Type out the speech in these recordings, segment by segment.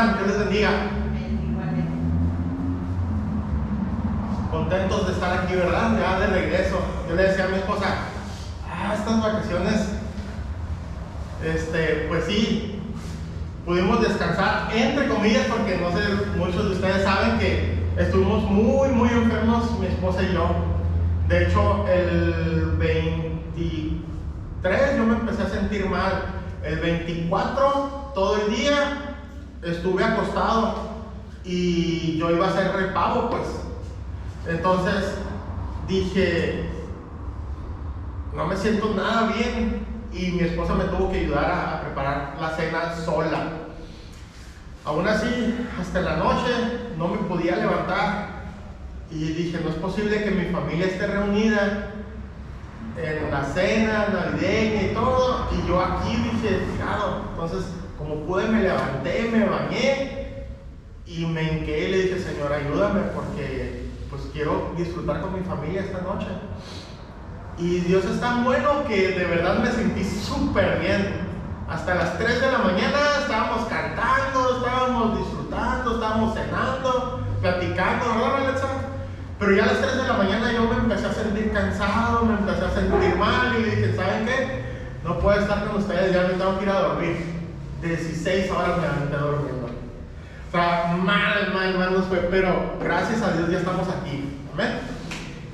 están? Dios les bendiga. Contentos de estar aquí, ¿verdad? Ya de regreso. Yo le decía a mi esposa, estas vacaciones, pues sí, pudimos descansar, entre comillas, porque no sé, muchos de ustedes saben que estuvimos muy enfermos, mi esposa y yo. De hecho, el 23 yo me empecé a sentir mal. El 24, todo el día, estuve acostado y yo iba a hacer repavo, pues. Entonces dije, no me siento nada bien, y mi esposa me tuvo que ayudar a preparar la cena sola. Aún así, hasta la noche no me podía levantar y dije, no es posible que mi familia esté reunida en la cena navideña y todo, y yo aquí dije, tirado. Entonces, como pude, me levanté, me bañé y me hinqué y le dije, Señor, ayúdame, porque pues quiero disfrutar con mi familia esta noche. Y Dios es tan bueno que de verdad me sentí súper bien. Hasta las 3 de la mañana estábamos cantando, estábamos disfrutando, estábamos cenando, platicando, ¿verdad, Alexa? Pero ya a las 3 de la mañana yo me empecé a sentir cansado, me empecé a sentir mal y le dije, ¿saben qué? No puedo estar con ustedes, ya me tengo que ir a dormir. 16 horas me aventé durmiendo. O sea, mal nos fue, pero gracias a Dios ya estamos aquí. Amén.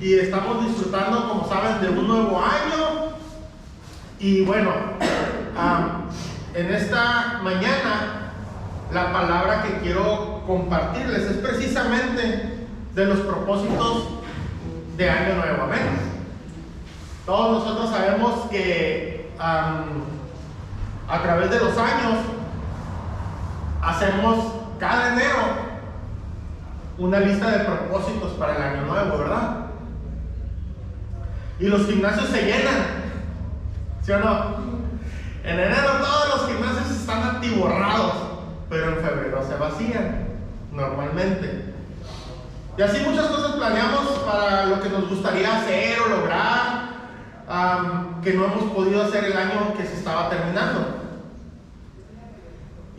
Y estamos disfrutando, como saben, de un nuevo año. Y bueno, en esta mañana la palabra que quiero compartirles es precisamente de los propósitos de año nuevo. Amén. Todos nosotros sabemos que a través de los años hacemos cada enero una lista de propósitos para el año nuevo, ¿verdad? Y los gimnasios se llenan, ¿sí o no? En enero todos los gimnasios están atiborrados, pero en febrero se vacían, normalmente. Y así muchas cosas planeamos para lo que nos gustaría hacer o lograr, que no hemos podido hacer el año que se estaba terminando.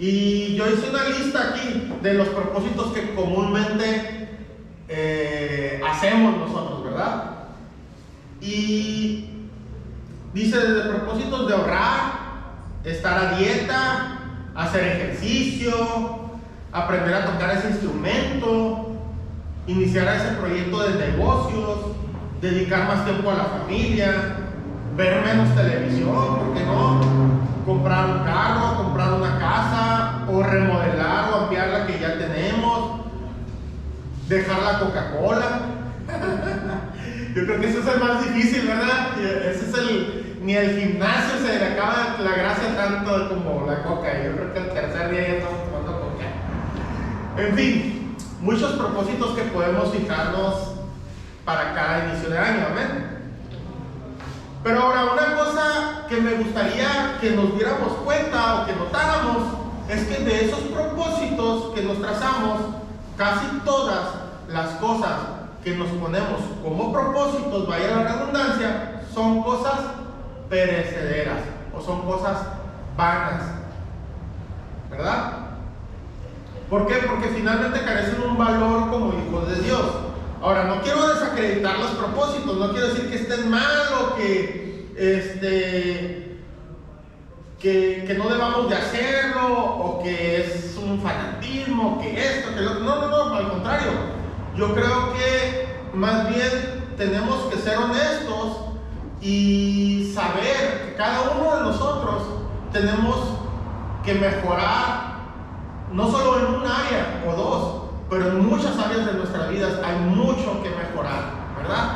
Y yo hice una lista aquí de los propósitos que comúnmente hacemos nosotros, ¿verdad? Y dice desde propósitos de ahorrar, estar a dieta, hacer ejercicio, aprender a tocar ese instrumento, iniciar ese proyecto de negocios, dedicar más tiempo a la familia, ver menos televisión, ¿por qué no? Comprar un carro, comprar una casa, o remodelar o ampliar la que ya tenemos, dejar la Coca-Cola. Yo creo que eso es el más difícil, ¿verdad? Ese es ni el gimnasio se le acaba la gracia tanto como la coca. Yo creo que el tercer día ya estamos tomando coca. En fin, muchos propósitos que podemos fijarnos para cada inicio de año, ¿amén? Pero ahora, una cosa que me gustaría que nos diéramos cuenta o que notáramos es que de esos propósitos que nos trazamos, casi todas las cosas que nos ponemos como propósitos, vaya la redundancia, son cosas perecederas o son cosas vanas, ¿verdad? ¿Por qué? Porque finalmente carecen un valor como hijos de Dios. Ahora, no quiero desacreditar los propósitos, no quiero decir que estén mal o que no debamos de hacerlo, o que es un fanatismo, que esto, que lo otro. No, al contrario. Yo creo que más bien tenemos que ser honestos y saber que cada uno de nosotros tenemos que mejorar, no solo en un área o dos, pero en muchas áreas de nuestras vidas hay mucho que mejorar, ¿verdad?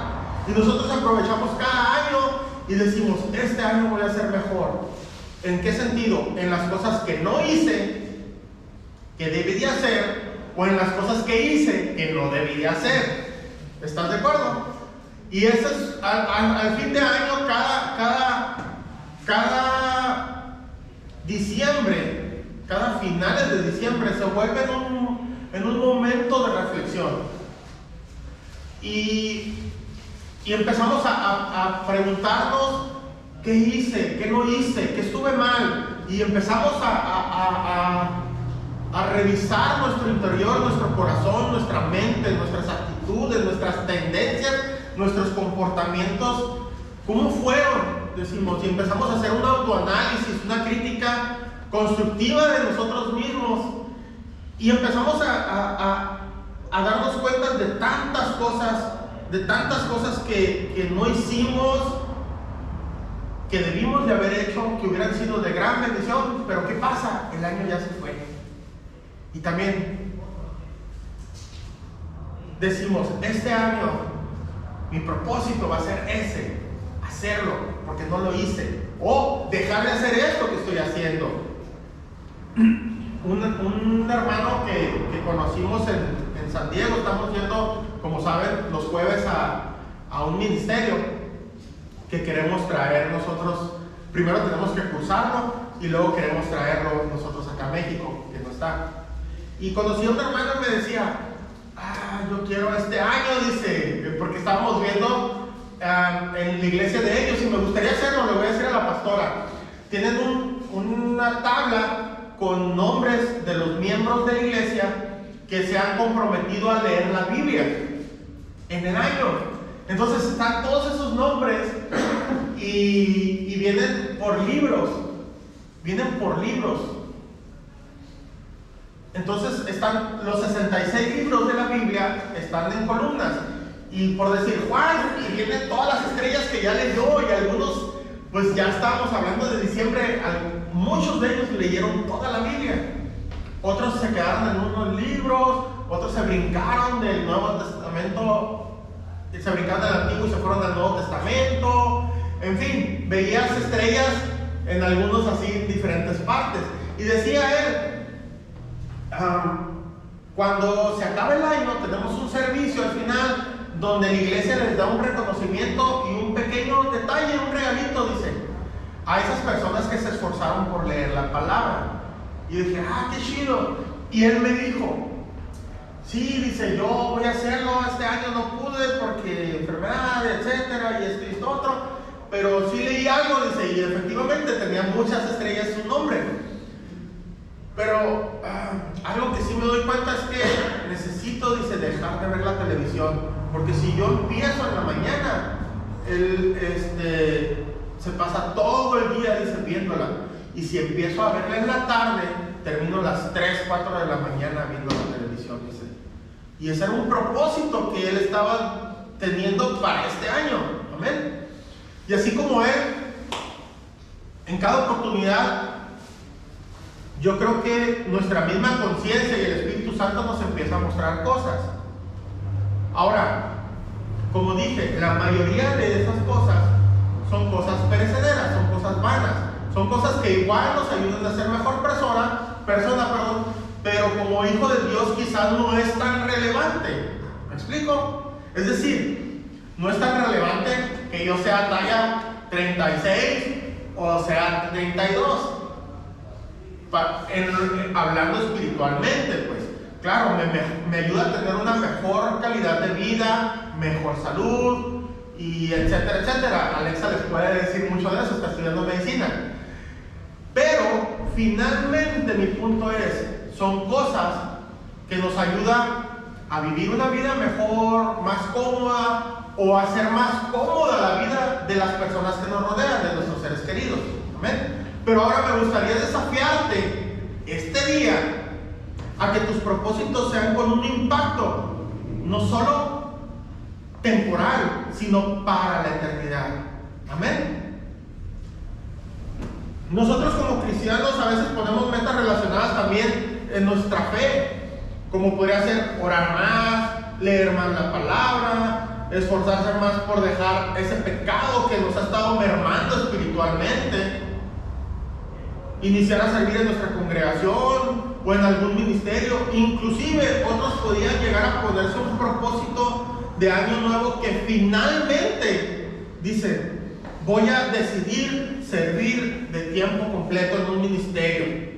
Y nosotros aprovechamos cada año y decimos, este año voy a ser mejor. ¿En qué sentido? En las cosas que no hice, que debería hacer, o en las cosas que hice, que no debería hacer. ¿Estás de acuerdo? Y eso es, al fin de año, cada diciembre, cada finales de diciembre, se vuelve en un momento de reflexión. Y empezamos a preguntarnos, ¿qué hice? ¿Qué no hice? ¿Qué estuve mal? Y empezamos a a revisar nuestro interior, nuestro corazón, nuestra mente, nuestras actitudes, nuestras tendencias, nuestros comportamientos, ¿cómo fueron? Decimos, y empezamos a hacer un autoanálisis, una crítica constructiva de nosotros mismos, y empezamos a darnos cuenta de tantas cosas que no hicimos, que debimos de haber hecho, que hubieran sido de gran bendición. Pero ¿qué pasa? El año ya se fue. Y también decimos, este año mi propósito va a ser ese, hacerlo, porque no lo hice, o dejar de hacer esto que estoy haciendo. Un hermano que conocimos en San Diego, estamos yendo, como saben, los jueves a un ministerio que queremos traer nosotros. Primero tenemos que cursarlo y luego queremos traerlo nosotros acá a México, que no está. Y conocí a un hermano y me decía, yo quiero este año, dice, porque estábamos viendo en la iglesia de ellos y me gustaría hacerlo. Le voy a decir a la pastora, tienen una tabla con nombres de los miembros de la iglesia que se han comprometido a leer la Biblia en el año. Entonces están todos esos nombres y vienen por libros. Entonces están los 66 libros de la Biblia, están en columnas. Y por decir Juan, y vienen todas las estrellas que ya leyó, y algunos, pues ya estábamos hablando de diciembre, muchos de ellos leyeron toda la Biblia. Otros se quedaron en unos libros, otros se brincaron del Nuevo Testamento, se brincaron del Antiguo y se fueron al Nuevo Testamento. En fin, veías estrellas en algunos así en diferentes partes. Y decía él, cuando se acaba el año tenemos un servicio al final donde la iglesia les da un reconocimiento y un pequeño detalle, un regalito, dice, a esas personas que se esforzaron por leer la palabra. Y yo dije, qué chido. Y él me dijo, sí, dice, yo voy a hacerlo, este año no pude porque enfermedad, etcétera, y esto y esto otro, pero sí leí algo, dice, y efectivamente tenía muchas estrellas su nombre. Pero algo que sí me doy cuenta es que necesito, dice, dejar de ver la televisión, porque si yo empiezo en la mañana, se pasa todo el día, dice, viéndola, y si empiezo a verla en la tarde, termino a las 3, 4 de la mañana viendo la televisión, dice. Y ese era un propósito que él estaba teniendo para este año, amén. Y así como él, en cada oportunidad, yo creo que nuestra misma conciencia y el Espíritu Santo nos empieza a mostrar cosas. Ahora, como dije, la mayoría de esas cosas son cosas perecederas, son cosas vanas, son cosas que igual nos ayudan a ser mejor persona, pero como hijo de Dios quizás no es tan relevante. ¿Me explico? Es decir, no es tan relevante que yo sea talla 36 o sea 32. Hablando espiritualmente, pues, claro, me ayuda a tener una mejor calidad de vida, mejor salud, y etcétera, etcétera. Alexa les puede decir mucho de eso, está estudiando medicina. Pero, finalmente, mi punto es, son cosas que nos ayudan a vivir una vida mejor, más cómoda, o a hacer más cómoda la vida de las personas que nos rodean, de nuestros seres queridos. Amén. Pero ahora me gustaría desafiarte este día a que tus propósitos sean con un impacto, no solo temporal, sino para la eternidad. Amén. Nosotros como cristianos a veces ponemos metas relacionadas también en nuestra fe, como podría ser orar más, leer más la palabra, esforzarse más por dejar ese pecado que nos ha estado mermando espiritualmente, iniciar a servir en nuestra congregación o en algún ministerio. Inclusive otros podían llegar a ponerse un propósito de año nuevo que finalmente dice, voy a decidir servir de tiempo completo en un ministerio,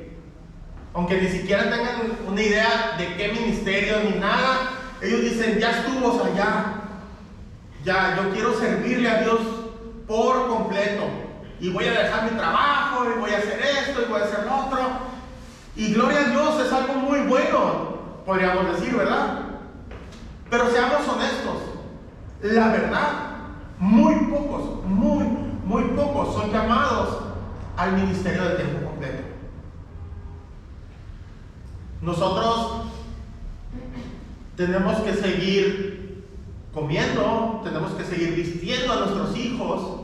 aunque ni siquiera tengan una idea de qué ministerio ni nada. Ellos dicen, ya estuvo, o sea, ya yo quiero servirle a Dios por completo, y voy a dejar mi trabajo, y voy a hacer esto, y voy a hacer lo otro. Y gloria a Dios, es algo muy bueno, podríamos decir, ¿verdad? Pero seamos honestos, la verdad, muy pocos son llamados al ministerio de tiempo completo. Nosotros tenemos que seguir comiendo, tenemos que seguir vistiendo a nuestros hijos,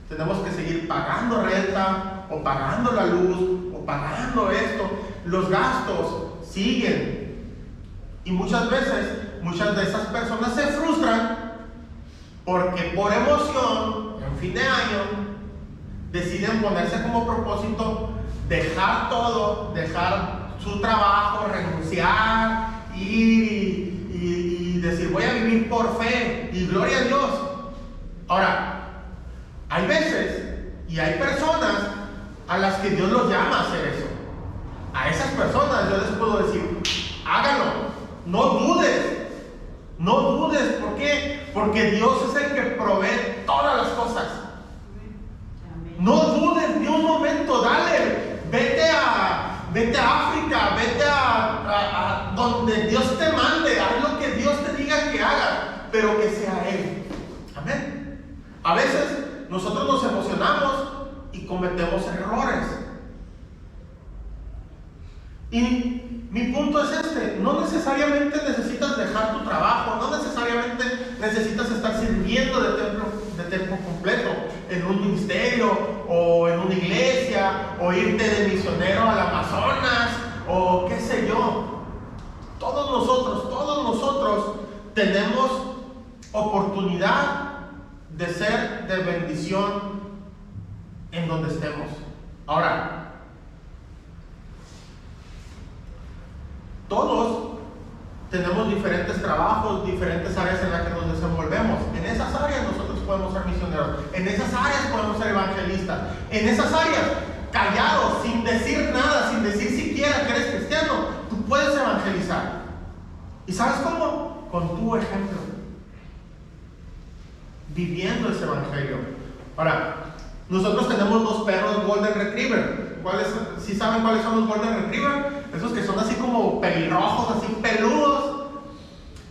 tenemos que seguir pagando renta, o pagando la luz, o pagando esto. Los gastos siguen. Y muchas veces, muchas de esas personas se frustran porque por emoción, en fin de año, deciden ponerse como propósito dejar todo, dejar su trabajo, renunciar, ir y decir voy a vivir por fe y gloria a Dios. Ahora, hay veces y hay personas a las que Dios los llama a hacer eso. A esas personas yo les puedo decir, háganlo, no dudes, ¿por qué? Porque Dios es el que provee todas las cosas. No dudes ni un momento, dale, vete a África, vete a donde Dios te mande, haz lo que Dios te diga que hagas, pero que sea Él. Amén. A veces nosotros nos emocionamos y cometemos errores. Y mi punto es este: no necesariamente necesitas dejar tu trabajo, no necesariamente necesitas estar sirviendo de tiempo completo en un ministerio o en una iglesia o irte de misionero al Amazonas o qué sé yo. Todos nosotros tenemos oportunidad de ser de bendición en donde estemos. Ahora, todos tenemos diferentes trabajos, diferentes áreas en las que nos desenvolvemos. En esas áreas nosotros podemos ser misioneros, en esas áreas podemos ser evangelistas, en esas áreas, callados, sin decir nada, sin decir siquiera que eres cristiano, tú puedes evangelizar. ¿Y sabes cómo? Con tu ejemplo, viviendo ese evangelio. Ahora, nosotros tenemos 2 perros Golden Retriever. ¿Sí saben cuáles son los Golden Retriever? Esos que son así como pelirrojos, así peludos.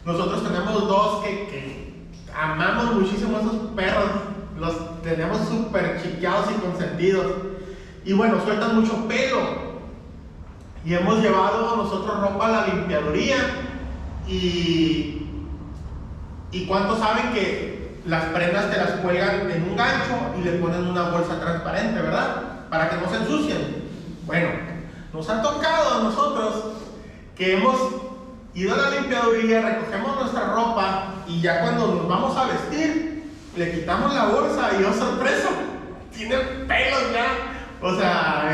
Nosotros tenemos 2 que amamos muchísimo a esos perros. Los tenemos súper chiqueados y consentidos. Y bueno, sueltan mucho pelo. Y hemos llevado nosotros ropa a la limpiaduría. Y ¿cuántos saben que las prendas te las cuelgan en un gancho y le ponen una bolsa transparente, ¿verdad? Para que no se ensucien. Bueno, nos ha tocado a nosotros que hemos ido a la limpiaduría, recogemos nuestra ropa y ya cuando nos vamos a vestir, le quitamos la bolsa y ¡oh sorpresa! Tiene pelos ya. O sea,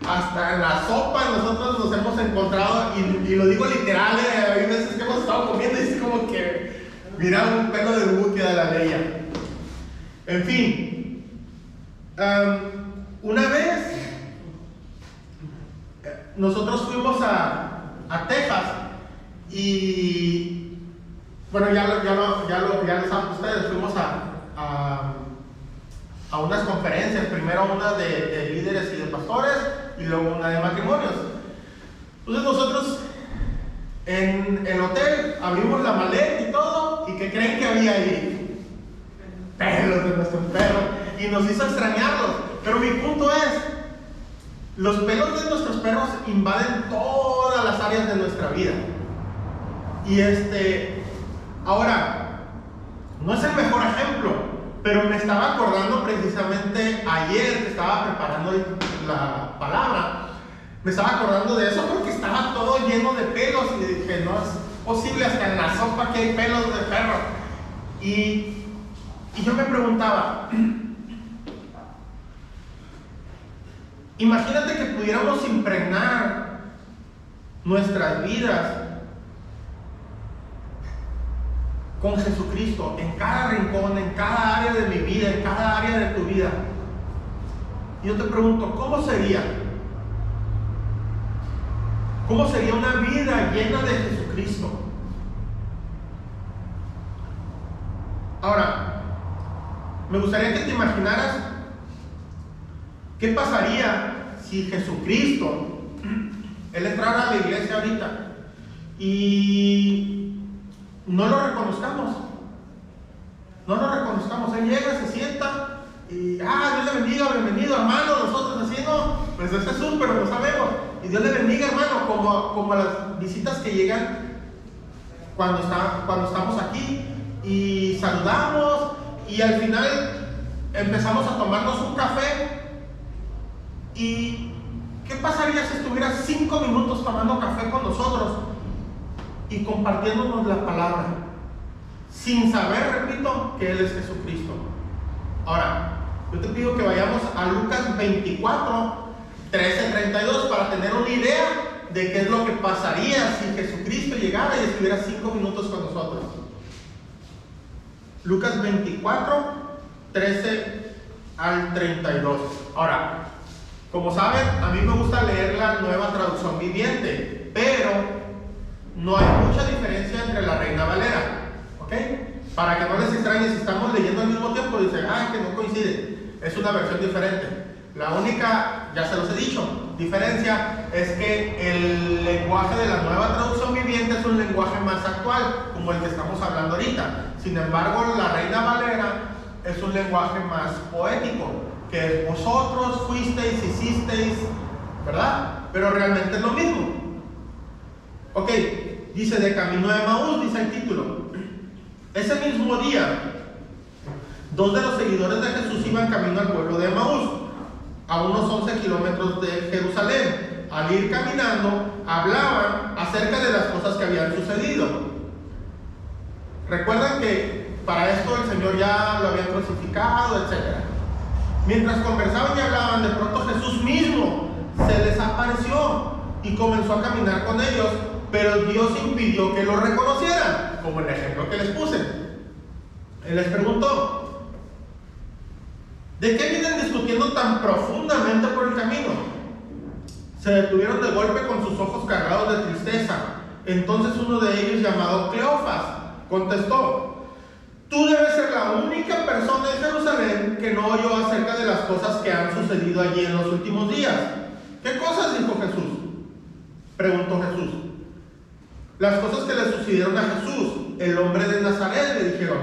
hasta en la sopa nosotros nos hemos encontrado, y lo digo literal, hay veces que hemos estado comiendo y es como que mira un pelo de búsqueda de la leya. En fin, una vez nosotros fuimos a Texas y bueno, ya lo saben ustedes, fuimos a unas conferencias, primero una de líderes y de pastores y luego una de matrimonios. Entonces nosotros en el hotel abrimos la maleta y todo, y ¿qué creen que había ahí? Pelos de nuestros perros, y nos hizo extrañarlos. Pero mi punto es, los pelos de nuestros perros invaden todas las áreas de nuestra vida. Y ahora, no es el mejor ejemplo, pero me estaba acordando precisamente ayer que estaba preparando la palabra. Me estaba acordando de eso porque estaba todo lleno de pelos y dije, no es posible, hasta en la sopa que hay pelos de perro. Y yo me preguntaba, imagínate que pudiéramos impregnar nuestras vidas con Jesucristo en cada rincón, en cada área de mi vida, en cada área de tu vida. Y yo te pregunto, ¿cómo sería? ¿Cómo sería una vida llena de Jesucristo? Ahora, me gustaría que te imaginaras qué pasaría si Jesucristo él entrara a la iglesia ahorita y no lo reconozcamos. No lo reconozcamos. Él llega, se sienta y Dios le bendiga, bienvenido hermano. Nosotros así, no, pues es Jesús, pero no sabemos. Y Dios le bendiga, hermano, como a las visitas que llegan cuando estamos aquí y saludamos y al final empezamos a tomarnos un café. ¿Y qué pasaría si estuvieras 5 minutos tomando café con nosotros y compartiéndonos la palabra, sin saber, repito, que Él es Jesucristo? Ahora, yo te pido que vayamos a Lucas 24, 13-32 para tener una idea de qué es lo que pasaría si Jesucristo llegara y estuviera 5 minutos con nosotros. Lucas 24, 13 al 32. Ahora, como saben, a mí me gusta leer la Nueva Traducción Viviente, pero no hay mucha diferencia entre la Reina Valera, ¿ok? Para que no les extrañe, si estamos leyendo al mismo tiempo, dicen, que no coincide, es una versión diferente. La única, ya se los he dicho, diferencia es que el lenguaje de la Nueva Traducción Viviente es un lenguaje más actual, como el que estamos hablando ahorita. Sin embargo, la Reina Valera es un lenguaje más poético, que vosotros fuisteis, hicisteis, ¿verdad? Pero realmente es lo mismo. Ok, dice de camino de Emaús, dice el título. Ese mismo día, 2 de los seguidores de Jesús iban camino al pueblo de Emaús, a unos 11 kilómetros de Jerusalén. Al ir caminando, hablaban acerca de las cosas que habían sucedido. Recuerdan que para esto el Señor ya lo había crucificado, etc. Mientras conversaban y hablaban, de pronto Jesús mismo se les apareció y comenzó a caminar con ellos, pero Dios impidió que lo reconocieran, como el ejemplo que les puse. Él les preguntó, ¿de qué vienen discutiendo tan profundamente por el camino? Se detuvieron de golpe con sus ojos cargados de tristeza. Entonces uno de ellos, llamado Cleofas, contestó, tú debes ser la única persona en Jerusalén que no oyó acerca de las cosas que han sucedido allí en los últimos días. ¿Qué cosas? Dijo Jesús. Preguntó Jesús. Las cosas que le sucedieron a Jesús, el hombre de Nazaret, le dijeron.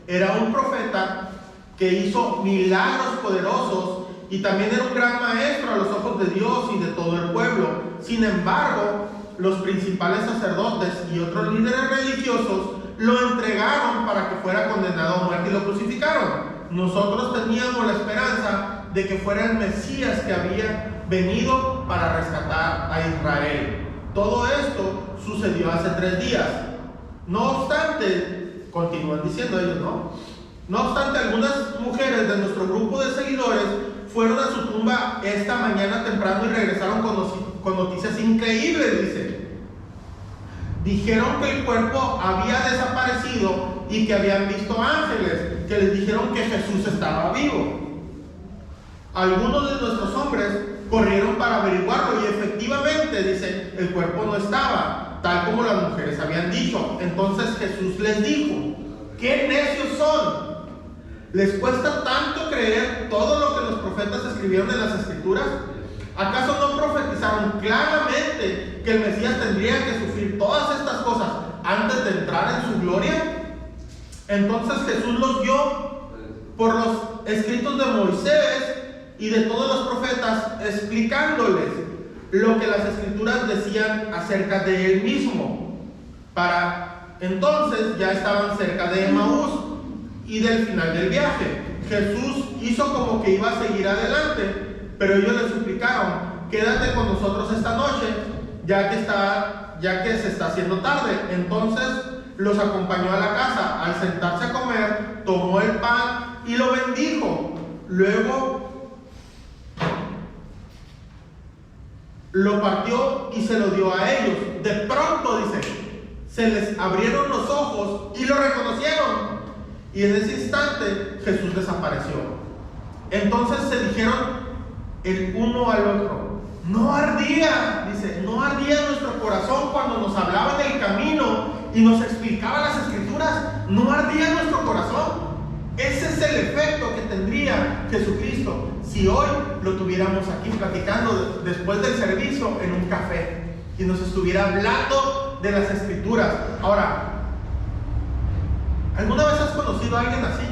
Era un profeta que hizo milagros poderosos y también era un gran maestro a los ojos de Dios y de todo el pueblo. Sin embargo, los principales sacerdotes y otros líderes religiosos lo entregaron para que fuera condenado a muerte y lo crucificaron. Nosotros teníamos la esperanza de que fuera el Mesías que había venido para rescatar a Israel. Todo esto sucedió hace 3 días. No obstante, continúan diciendo ellos, no obstante, algunas mujeres de nuestro grupo de seguidores fueron a su tumba esta mañana temprano y regresaron con noticias increíbles, dice. Dijeron que el cuerpo había desaparecido y que habían visto ángeles que les dijeron que Jesús estaba vivo. Algunos de nuestros hombres corrieron para averiguarlo y efectivamente, dice, el cuerpo no estaba, tal como las mujeres habían dicho. Entonces Jesús les dijo, ¡qué necios son! ¿Les cuesta tanto creer todo lo que los profetas escribieron en las Escrituras? ¿Acaso no profetizaron claramente que el Mesías tendría que sufrir todas estas cosas antes de entrar en su gloria? Entonces Jesús los guió por los escritos de Moisés y de todos los profetas, explicándoles lo que las Escrituras decían acerca de él mismo. Para entonces ya estaban cerca de Emaús y del final del viaje. Jesús hizo como que iba a seguir adelante, pero ellos le suplicaron, quédate con nosotros esta noche, ya que se está haciendo tarde. Entonces los acompañó a la casa. Al sentarse a comer, tomó el pan y lo bendijo. Luego lo partió y se lo dio a ellos. De pronto, dice, se les abrieron los ojos y lo reconocieron. Y en ese instante Jesús desapareció. Entonces se dijeron el uno al otro, no ardía nuestro corazón cuando nos hablaba en el camino y nos explicaba las Escrituras. No ardía nuestro corazón. Ese es el efecto que tendría tendría Jesucristo si hoy lo tuviéramos aquí platicando después del servicio en un café y nos estuviera hablando de las Escrituras? Ahora, ¿alguna vez has conocido a alguien así?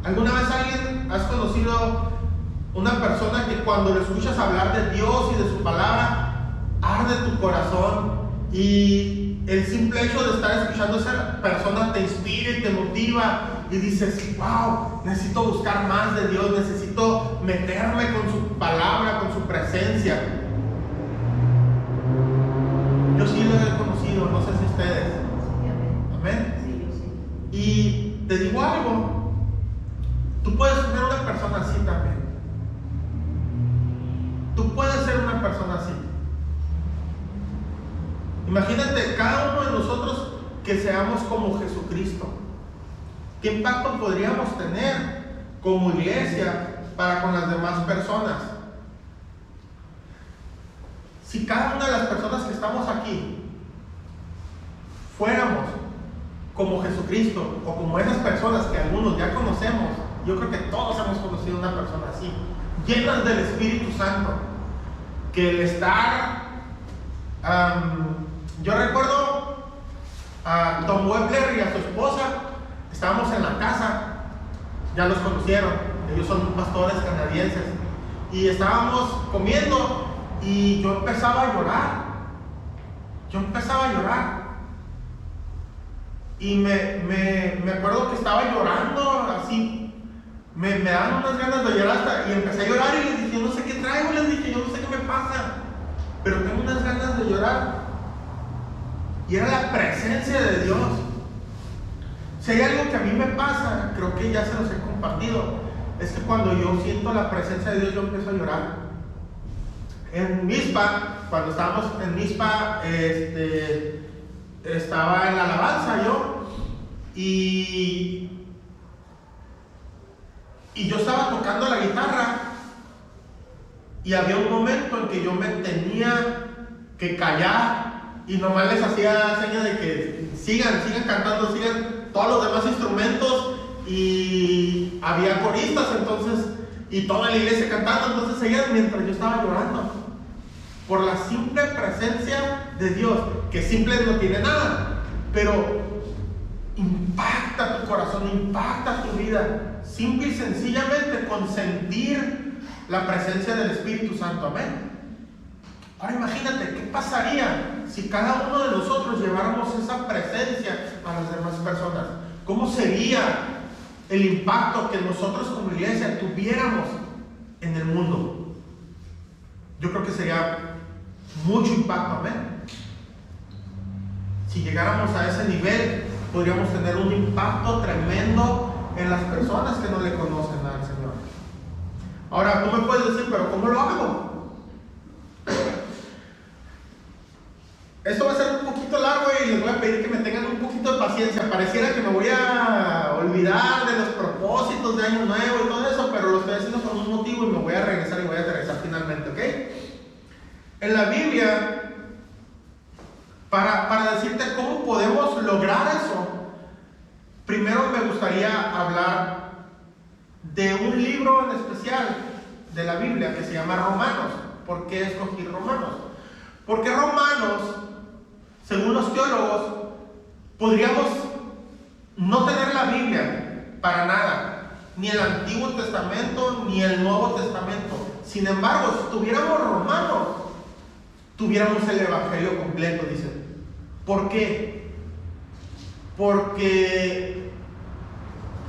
¿Alguna vez has conocido una persona que cuando le escuchas hablar de Dios y de su palabra, arde tu corazón y el simple hecho de estar escuchando a esa persona te inspira y te motiva y dices, wow, necesito buscar más de Dios, necesito meterme con su palabra, con su presencia? Yo sí lo he conocido, no sé si ustedes. Amén. Sí, yo sí. Y te digo algo, tú puedes ser una persona así también. Tú puedes ser una persona así. Imagínate cada uno de nosotros que seamos como Jesucristo. ¿Qué impacto podríamos tener como iglesia para con las demás personas? Si cada una de las personas que estamos aquí fuéramos como Jesucristo o como esas personas que algunos ya conocemos, yo creo que todos hemos conocido una persona así, llenas del Espíritu Santo, que el estar... yo recuerdo a Tom Webler y a su esposa, estábamos en la casa, ya los conocieron, ellos son pastores canadienses, y estábamos comiendo y yo empezaba a llorar, y me acuerdo que estaba llorando así, me dan unas ganas de llorar y empecé a llorar y les dije, yo no sé qué traigo, les dije, yo no sé qué me pasa, pero tengo unas ganas de llorar. Y era la presencia de Dios. Si hay algo que a mí me pasa, creo que ya se los he compartido, es que cuando yo siento la presencia de Dios, yo empiezo a llorar. En Mizpa, cuando estábamos en Mizpa, estaba en la alabanza yo, y yo estaba tocando la guitarra, y había un momento en que yo me tenía que callar, y nomás les hacía señas de que sigan cantando, sigan todos los demás instrumentos, y había coristas entonces, y toda la iglesia cantando, entonces seguían mientras yo estaba llorando, por la simple presencia de Dios, que simple no tiene nada, pero impacta tu corazón, impacta tu vida, simple y sencillamente con sentir la presencia del Espíritu Santo. Amén. Ahora imagínate, ¿qué pasaría si cada uno de nosotros lleváramos esa presencia a las demás personas? ¿Cómo sería el impacto que nosotros como iglesia tuviéramos en el mundo? Yo creo que sería mucho impacto. Amén. Si llegáramos a ese nivel, podríamos tener un impacto tremendo en las personas que no le conocen al Señor. Ahora, tú me puedes decir, pero ¿cómo lo hago? Esto va a ser un poquito largo y les voy a pedir que me tengan un poquito de paciencia. Pareciera que me voy a olvidar de los propósitos de Año Nuevo y todo eso, pero lo estoy haciendo por un motivo y me voy a regresar y voy a aterrizar finalmente, ¿ok? En la Biblia, para decirte cómo podemos lograr eso, primero me gustaría hablar de un libro en especial de la Biblia que se llama Romanos. ¿Por qué escogí Romanos? Porque Romanos, según los teólogos, podríamos no tener la Biblia para nada, ni el Antiguo Testamento ni el Nuevo Testamento. Sin embargo, si tuviéramos Romanos, tuviéramos el Evangelio completo, dicen. ¿Por qué? Porque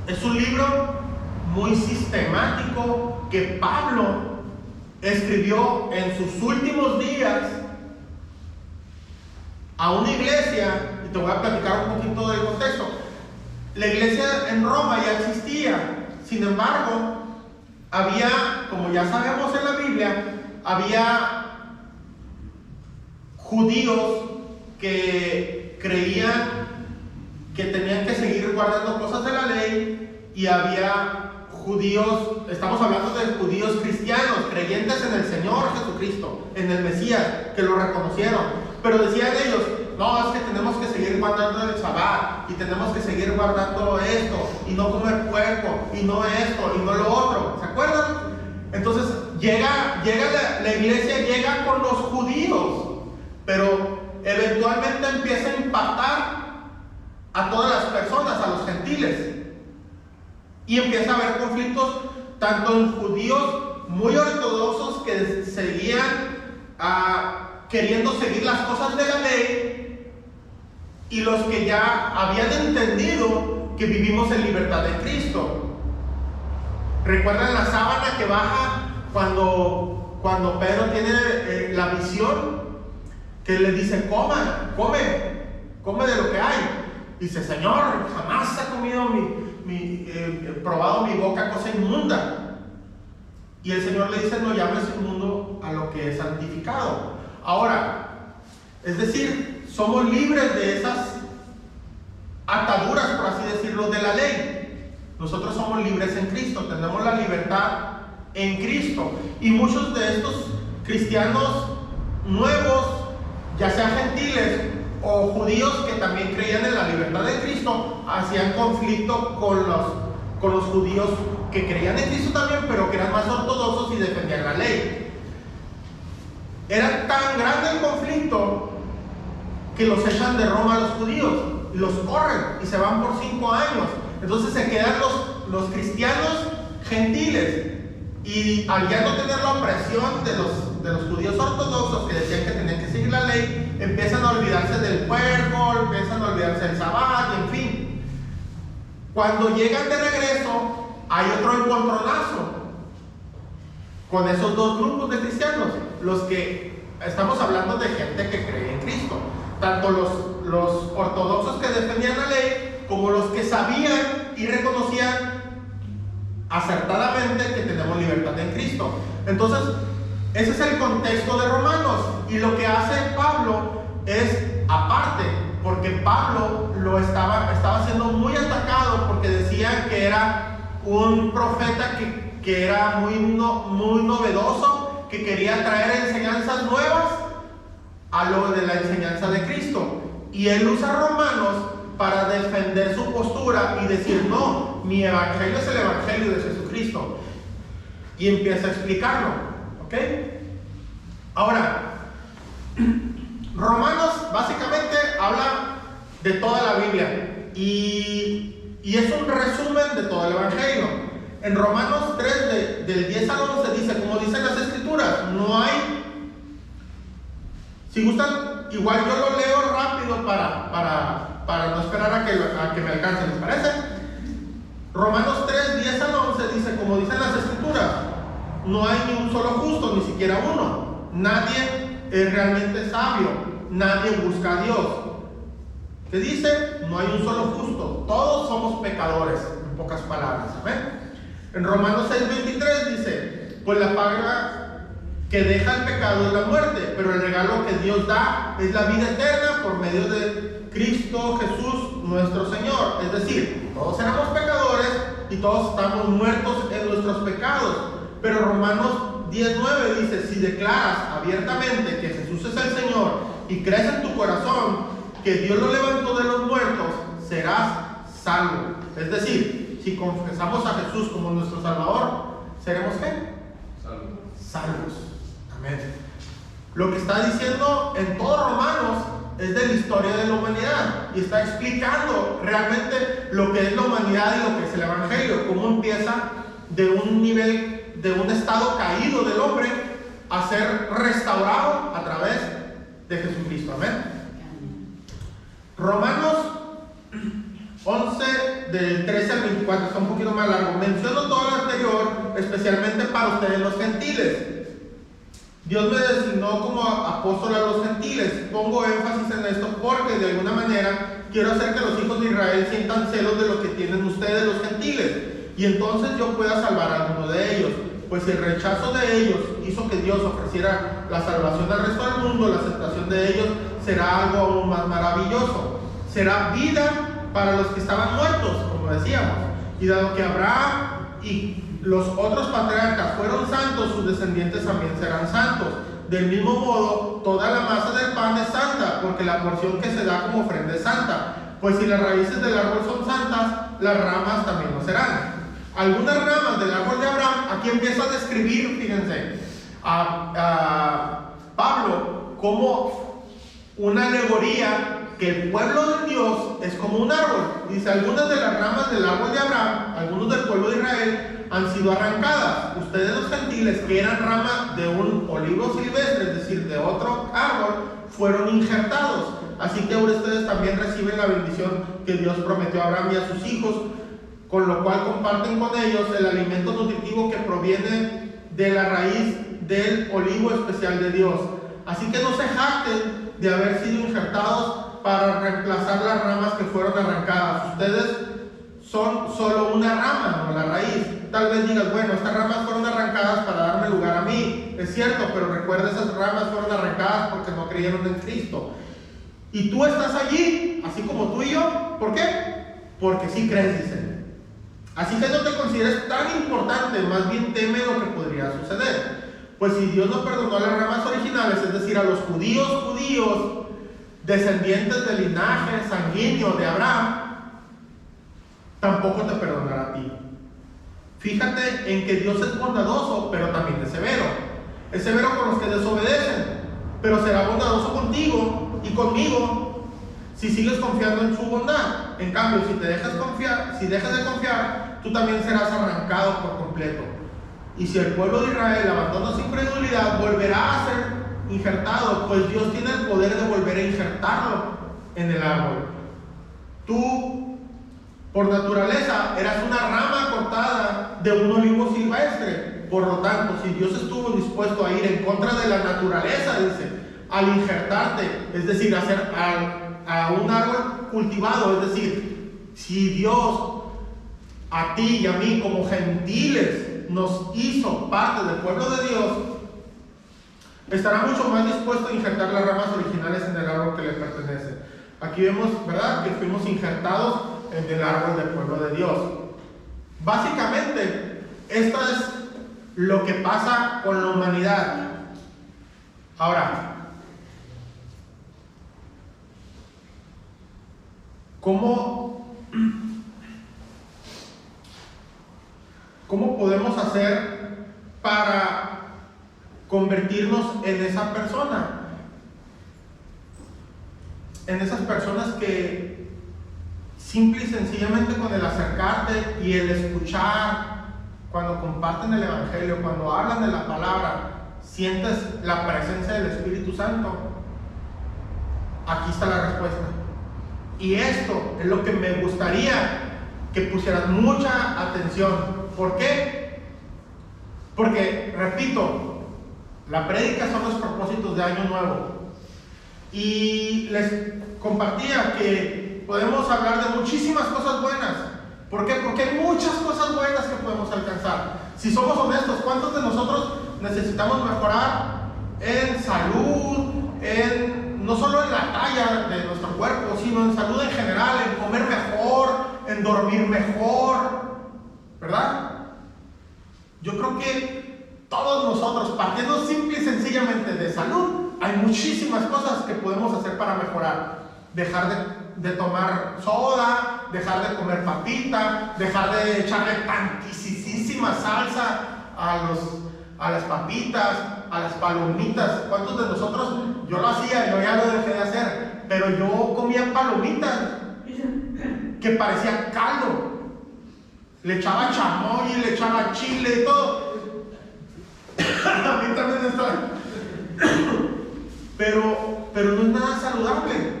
es un libro muy sistemático que Pablo escribió en sus últimos días a una iglesia, y te voy a platicar un poquito del contexto. La iglesia en Roma ya existía, sin embargo, había, como ya sabemos en la Biblia, había judíos que creían que tenían que seguir guardando cosas de la ley, y había judíos, estamos hablando de judíos cristianos, creyentes en el Señor Jesucristo, en el Mesías, que lo reconocieron. Pero decían ellos, no, es que tenemos que seguir guardando el Sabbat, y tenemos que seguir guardando esto, y no comer puerco, y y no esto, y no lo otro. ¿Se acuerdan? Entonces llega la iglesia llega con los judíos, pero eventualmente empieza a impactar a todas las personas, a los gentiles. Y empieza a haber conflictos tanto en judíos muy ortodoxos que seguían queriendo seguir las cosas de la ley, y los que ya habían entendido que vivimos en libertad de Cristo. ¿Recuerdan la sábana que baja cuando Pedro tiene la visión? Que le dice: come de lo que hay. Dice: Señor, jamás ha comido probado mi boca cosa inmunda. Y el Señor le dice: no llames inmundo a lo que es santificado. Ahora, es decir, somos libres de esas ataduras, por así decirlo, de la ley. Nosotros somos libres en Cristo, tenemos la libertad en Cristo. Y muchos de estos cristianos nuevos, ya sean gentiles o judíos que también creían en la libertad de Cristo, hacían conflicto con los judíos que creían en Cristo también, pero que eran más ortodoxos y defendían la ley. Era tan grande el conflicto que los echan de Roma a los judíos, y los corren y se van por 5 años. Entonces se quedan los cristianos gentiles, y al ya no tener la opresión de los judíos ortodoxos que decían que tenían que seguir la ley, empiezan a olvidarse del cuerpo, empiezan a olvidarse del sabbat, y en fin. Cuando llegan de regreso, hay otro encontronazo con esos dos grupos de cristianos, los que estamos hablando de gente que cree en Cristo, tanto los ortodoxos que defendían la ley, como los que sabían y reconocían acertadamente que tenemos libertad en Cristo. Entonces, ese es el contexto de Romanos, y lo que hace Pablo es aparte, porque Pablo estaba siendo muy atacado porque decían que era un profeta que era muy novedoso, que quería traer enseñanzas nuevas a lo de la enseñanza de Cristo. Y él usa Romanos para defender su postura y decir: no, mi evangelio es el evangelio de Jesucristo. Y empieza a explicarlo. ¿Ok? Ahora, Romanos básicamente habla de toda la Biblia, y es un resumen de todo el evangelio. En Romanos 3, del 10 al 11 dice, como dicen las escrituras, no hay... Si gustan, igual yo lo leo rápido para no esperar a que me alcance, ¿les parece? Romanos 3, 10 al 11 dice, como dicen las escrituras, no hay ni un solo justo, ni siquiera uno. Nadie es realmente sabio, nadie busca a Dios. ¿Qué dice? No hay un solo justo, todos somos pecadores, en pocas palabras. ¿Ven? En Romanos 6:23 dice, pues la paga que deja el pecado es la muerte, pero el regalo que Dios da es la vida eterna por medio de Cristo Jesús nuestro Señor. Es decir, todos éramos pecadores y todos estamos muertos en nuestros pecados. Pero Romanos 10:9 dice, si declaras abiertamente que Jesús es el Señor y crees en tu corazón que Dios lo levantó de los muertos, serás salvo. Es decir, si confesamos a Jesús como nuestro Salvador, ¿seremos qué? Salvos. Amén. Lo que está diciendo en todos Romanos es de la historia de la humanidad, y está explicando realmente lo que es la humanidad y lo que es el evangelio, cómo empieza de un nivel, de un estado caído del hombre, a ser restaurado a través de Jesucristo. Amén. Romanos 11 del 13 al 24 está un poquito más largo. Menciono todo lo anterior especialmente para ustedes los gentiles. Dios me designó como apóstol a los gentiles. Pongo énfasis en esto porque de alguna manera quiero hacer que los hijos de Israel sientan celos de lo que tienen ustedes los gentiles, y entonces yo pueda salvar a alguno de ellos. Pues si el rechazo de ellos hizo que Dios ofreciera la salvación al resto del mundo, la aceptación de ellos será algo aún más maravilloso. Será vida para los que estaban muertos, como decíamos. Y dado que Abraham y los otros patriarcas fueron santos, sus descendientes también serán santos. Del mismo modo, toda la masa del pan es santa, porque la porción que se da como ofrenda es santa. Pues si las raíces del árbol son santas, las ramas también lo serán. algunas ramas del árbol de Abraham. Aquí empieza a describir, fíjense, a Pablo como una alegoría que el pueblo de Dios es como un árbol. Dice, algunas de las ramas del árbol de Abraham, algunos del pueblo de Israel, han sido arrancadas. Ustedes los gentiles, que eran ramas de un olivo silvestre, es decir, de otro árbol, fueron injertados. Así que ahora ustedes también reciben la bendición que Dios prometió a Abraham y a sus hijos, con lo cual comparten con ellos el alimento nutritivo que proviene de la raíz del olivo especial de Dios. Así que no se jacten de haber sido injertados para reemplazar las ramas que fueron arrancadas. Ustedes son solo una rama, no la raíz. Tal vez digas, bueno, estas ramas fueron arrancadas para darme lugar a mí. Es cierto, pero recuerda, esas ramas fueron arrancadas porque no creyeron en Cristo. Y tú estás allí, así como tú y yo. ¿Por qué? Porque sí crees, dicen. Así que no te consideres tan importante, más bien teme lo que podría suceder. Pues si Dios no perdonó a las ramas originales, es decir, a los judíos, descendientes del linaje sanguíneo de Abraham, tampoco te perdonará a ti. Fíjate en que Dios es bondadoso, pero también es severo. Es severo con los que desobedecen, pero será bondadoso contigo y conmigo si sigues confiando en su bondad. En cambio, si dejas de confiar, tú también serás arrancado por completo. Y si el pueblo de Israel abandona su incredulidad, volverá a ser injertado, pues Dios tiene el poder de volver a injertarlo en el árbol. Tú, por naturaleza, eras una rama cortada de un olivo silvestre. Por lo tanto, si Dios estuvo dispuesto a ir en contra de la naturaleza, dice, al injertarte, es decir, hacer a un árbol cultivado, es decir, si Dios a ti y a mí como gentiles nos hizo parte del pueblo de Dios, estará mucho más dispuesto a injertar las ramas originales en el árbol que le pertenece. Aquí vemos, ¿verdad?, que fuimos injertados en el árbol del pueblo de Dios. Básicamente, esto es lo que pasa con la humanidad. Ahora, ¿cómo podemos hacer para convertirnos en esa persona? En esas personas que simple y sencillamente con el acercarte y el escuchar, cuando comparten el Evangelio, cuando hablan de la palabra, sientes la presencia del Espíritu Santo. Aquí está la respuesta. Y esto es lo que me gustaría que pusieras mucha atención. ¿Por qué? Porque, repito, la prédica son los propósitos de Año Nuevo. Y les compartía que podemos hablar de muchísimas cosas buenas. ¿Por qué? Porque hay muchas cosas buenas que podemos alcanzar. Si somos honestos, ¿cuántos de nosotros necesitamos mejorar en salud, no solo en la talla de nuestro cuerpo, sino en salud en general, en comer mejor, en dormir mejor, ¿verdad? Yo creo que todos nosotros, partiendo simple y sencillamente de salud, hay muchísimas cosas que podemos hacer para mejorar. Dejar de tomar soda, dejar de comer papita, dejar de echarle tantísima salsa a las papitas, a las palomitas. ¿Cuántos de nosotros? Yo lo hacía, yo ya lo dejé de hacer, pero yo comía palomitas que parecían caldo. Le echaba chamoy, le echaba chile y todo. A mí también está. Pero no es nada saludable.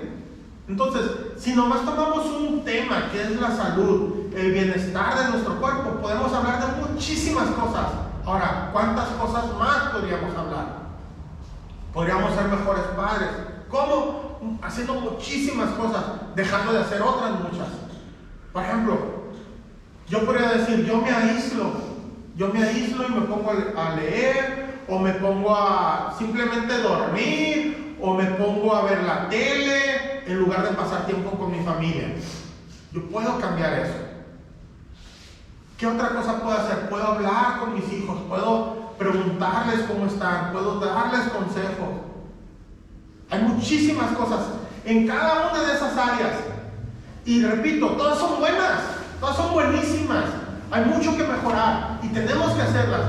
Entonces, si nomás tomamos un tema que es la salud, el bienestar de nuestro cuerpo, podemos hablar de muchísimas cosas. Ahora, ¿cuántas cosas más podríamos hablar? Podríamos ser mejores padres. ¿Cómo? Haciendo muchísimas cosas, dejando de hacer otras muchas. Por ejemplo, yo podría decir, yo me aíslo y me pongo a leer, o me pongo a simplemente dormir, o me pongo a ver la tele, en lugar de pasar tiempo con mi familia. Yo puedo cambiar eso. ¿Qué otra cosa puedo hacer? Puedo hablar con mis hijos, puedo preguntarles cómo están, puedo darles consejos. Hay muchísimas cosas en cada una de esas áreas. Y repito, todas son buenas, todas son buenísimas. Hay mucho que mejorar y tenemos que hacerlas,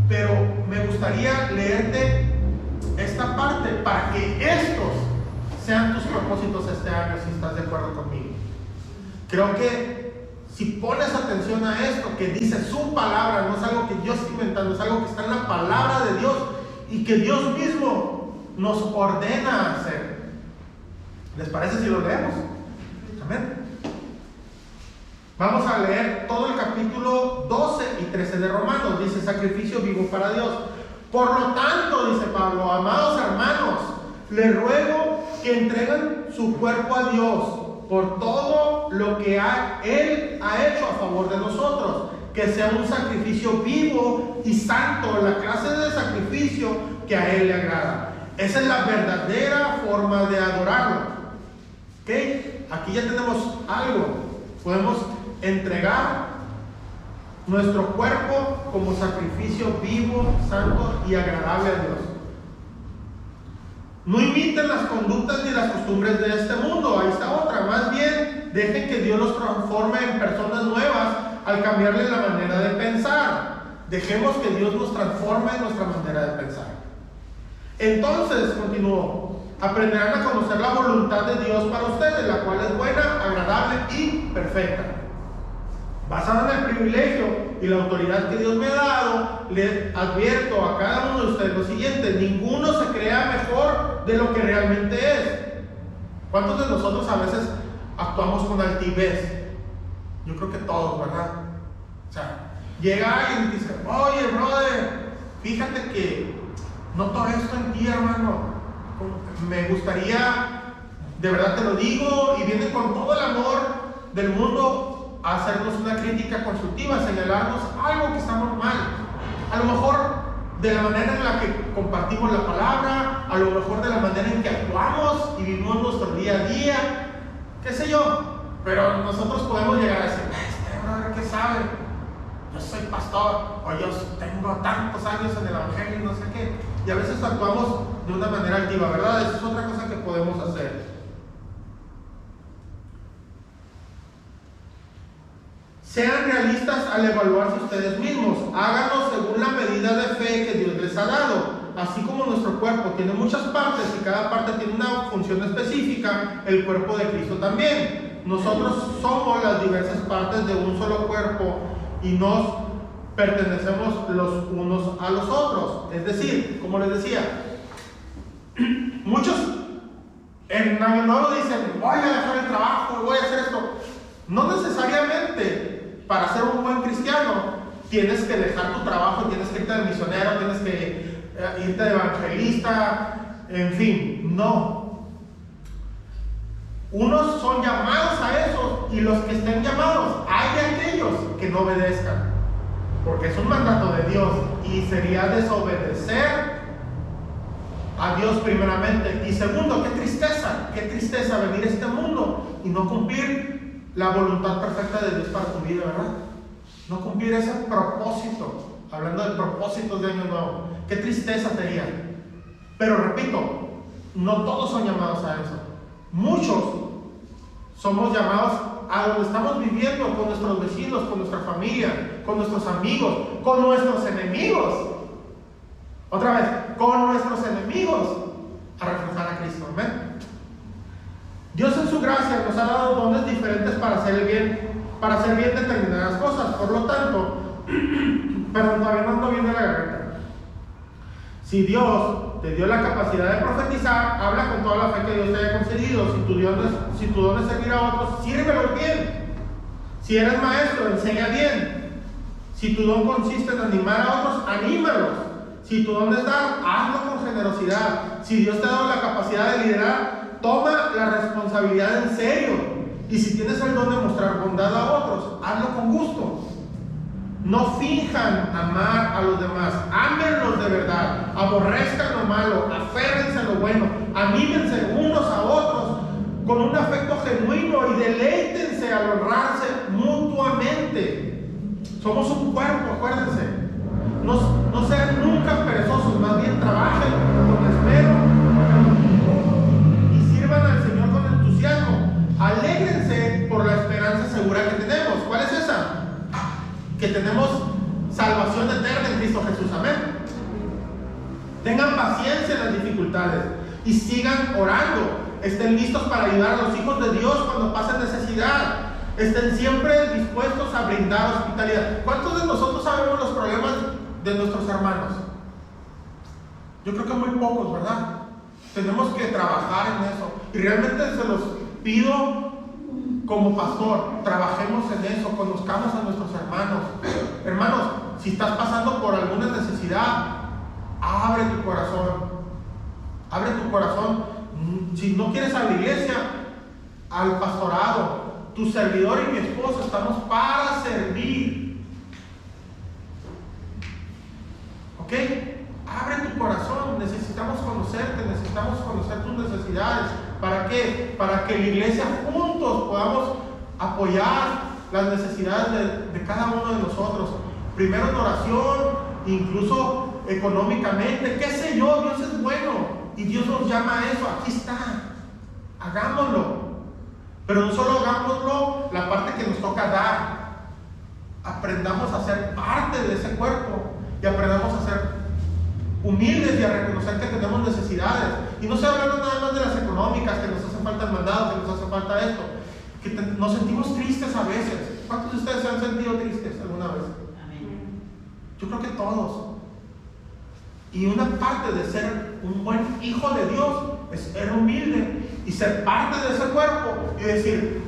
pero me gustaría leerte esta parte para que estos sean tus propósitos este año, si estás de acuerdo conmigo. Creo que si pones atención a esto, que dice su palabra, no es algo que yo estoy inventando, es algo que está en la palabra de Dios y que Dios mismo nos ordena hacer. ¿Les parece si lo leemos? Amén. Vamos a leer todo el capítulo 12 y 13 de Romanos. Dice: sacrificio vivo para Dios. Por lo tanto, dice Pablo, amados hermanos, les ruego que entreguen su cuerpo a Dios por todo lo que Él ha hecho a favor de nosotros, que sea un sacrificio vivo y santo, la clase de sacrificio que a Él le agrada. Esa es la verdadera forma de adorarlo. ¿Ok? Aquí ya tenemos algo. Podemos entregar nuestro cuerpo como sacrificio vivo, santo y agradable a Dios. No imiten las conductas ni las costumbres de este mundo. Ahí está otra. Más bien, dejen que Dios los transforme en personas nuevas al cambiarle la manera de pensar. Dejemos que Dios nos transforme en nuestra manera de pensar. Entonces, continuó, aprenderán a conocer la voluntad de Dios para ustedes, la cual es buena, agradable y perfecta. Basada en el privilegio y la autoridad que Dios me ha dado, le advierto a cada uno de ustedes lo siguiente: ninguno se crea mejor de lo que realmente es. ¿Cuántos de nosotros a veces actuamos con altivez? Yo creo que todos, ¿verdad? O sea, llega alguien y dice: oye, brother, fíjate que noto esto en ti, hermano, me gustaría, de verdad te lo digo, y viene con todo el amor del mundo a hacernos una crítica constructiva, señalarnos algo que estamos mal. A lo mejor de la manera en la que compartimos la palabra, a lo mejor de la manera en que actuamos y vivimos nuestro día a día, qué sé yo. Pero nosotros podemos llegar a decir: este brother, ¿qué sabe? Yo soy pastor, o yo tengo tantos años en el evangelio y no sé qué. Y a veces actuamos de una manera altiva, ¿verdad? Esa es otra cosa que podemos hacer. Sean realistas al evaluarse ustedes mismos. Háganlo según la medida de fe que Dios les ha dado. Así como nuestro cuerpo tiene muchas partes y cada parte tiene una función específica, el cuerpo de Cristo también. Nosotros somos las diversas partes de un solo cuerpo y nos pertenecemos los unos a los otros. Es decir, como les decía, muchos en Año Nuevo dicen: voy a dejar el trabajo, voy a hacer esto. No necesariamente para ser un buen cristiano tienes que dejar tu trabajo, tienes que irte de misionero, tienes que irte de evangelista, en fin, no. Unos son llamados a eso, y los que estén llamados, hay de aquellos que no obedezcan, porque es un mandato de Dios y sería desobedecer a Dios primeramente. Y segundo, qué tristeza venir a este mundo y no cumplir la voluntad perfecta de Dios para tu vida, ¿verdad? No cumplir ese propósito. Hablando de propósitos de Año Nuevo, qué tristeza sería. Pero repito, no todos son llamados a eso. Muchos somos llamados a donde estamos viviendo, con nuestros vecinos, con nuestra familia, con nuestros amigos, con nuestros enemigos. Otra vez, con nuestros enemigos, a reflejar a Cristo. Amén. Dios en su gracia nos ha dado dones diferentes para hacer bien determinadas cosas. Por lo tanto, perdón, todavía no ando bien de la garganta. Si Dios te dio la capacidad de profetizar, habla con toda la fe que Dios te haya concedido. Si tu don es servir a otros, sírvelo bien. Si eres maestro, enseña bien. Si tu don consiste en animar a otros, anímalos. Si tu don es dar, hazlo con generosidad. Si Dios te ha dado la capacidad de liderar, toma la responsabilidad en serio. Y si tienes el don de mostrar bondad a otros, hazlo con gusto. No finjan amar a los demás, ámenlos de verdad, aborrezcan lo malo, aférrense a lo bueno, anímense unos a otros con un afecto genuino y deleítense al honrarse mutuamente. Somos un cuerpo, acuérdense. No sean nunca perezosos, más bien trabajen con esmero y sirvan al Señor con entusiasmo. Alégrense por la esperanza segura que tenemos. ¿Cuál es esa? que tenemos salvación eterna en Cristo Jesús. Amén. Tengan paciencia en las dificultades y sigan orando. Estén listos para ayudar a los hijos de Dios cuando pasen necesidad. Estén siempre dispuestos a brindar hospitalidad. ¿Cuántos de nosotros sabemos los problemas de nuestros hermanos? Yo creo que muy pocos, ¿verdad? Tenemos que trabajar en eso. Y realmente se los pido como pastor, trabajemos en eso, conozcamos a nuestros hermanos. Hermanos, si estás pasando por alguna necesidad, abre tu corazón. Abre tu corazón. Si no quieres a la iglesia, al pastorado, tu servidor y mi esposo estamos para servir. ¿Ok? Abre tu corazón. Necesitamos conocerte, necesitamos conocer tus necesidades. ¿Para qué? Para que la iglesia juntos podamos apoyar las necesidades de cada uno de nosotros. Primero en oración, incluso económicamente, qué sé yo. Dios es bueno y Dios nos llama a eso. Aquí está, hagámoslo, pero no solo hagámoslo la parte que nos toca dar. Aprendamos a ser parte de ese cuerpo y aprendamos a ser humildes y a reconocer que tenemos necesidades. Y no estoy hablando nada más de las económicas, que nos hace falta el mandado, que nos hace falta esto, que nos sentimos tristes a veces. ¿Cuántos de ustedes se han sentido tristes alguna vez? Amén. Yo creo que todos. Y una parte de ser un buen hijo de Dios es ser humilde y ser parte de ese cuerpo y decir: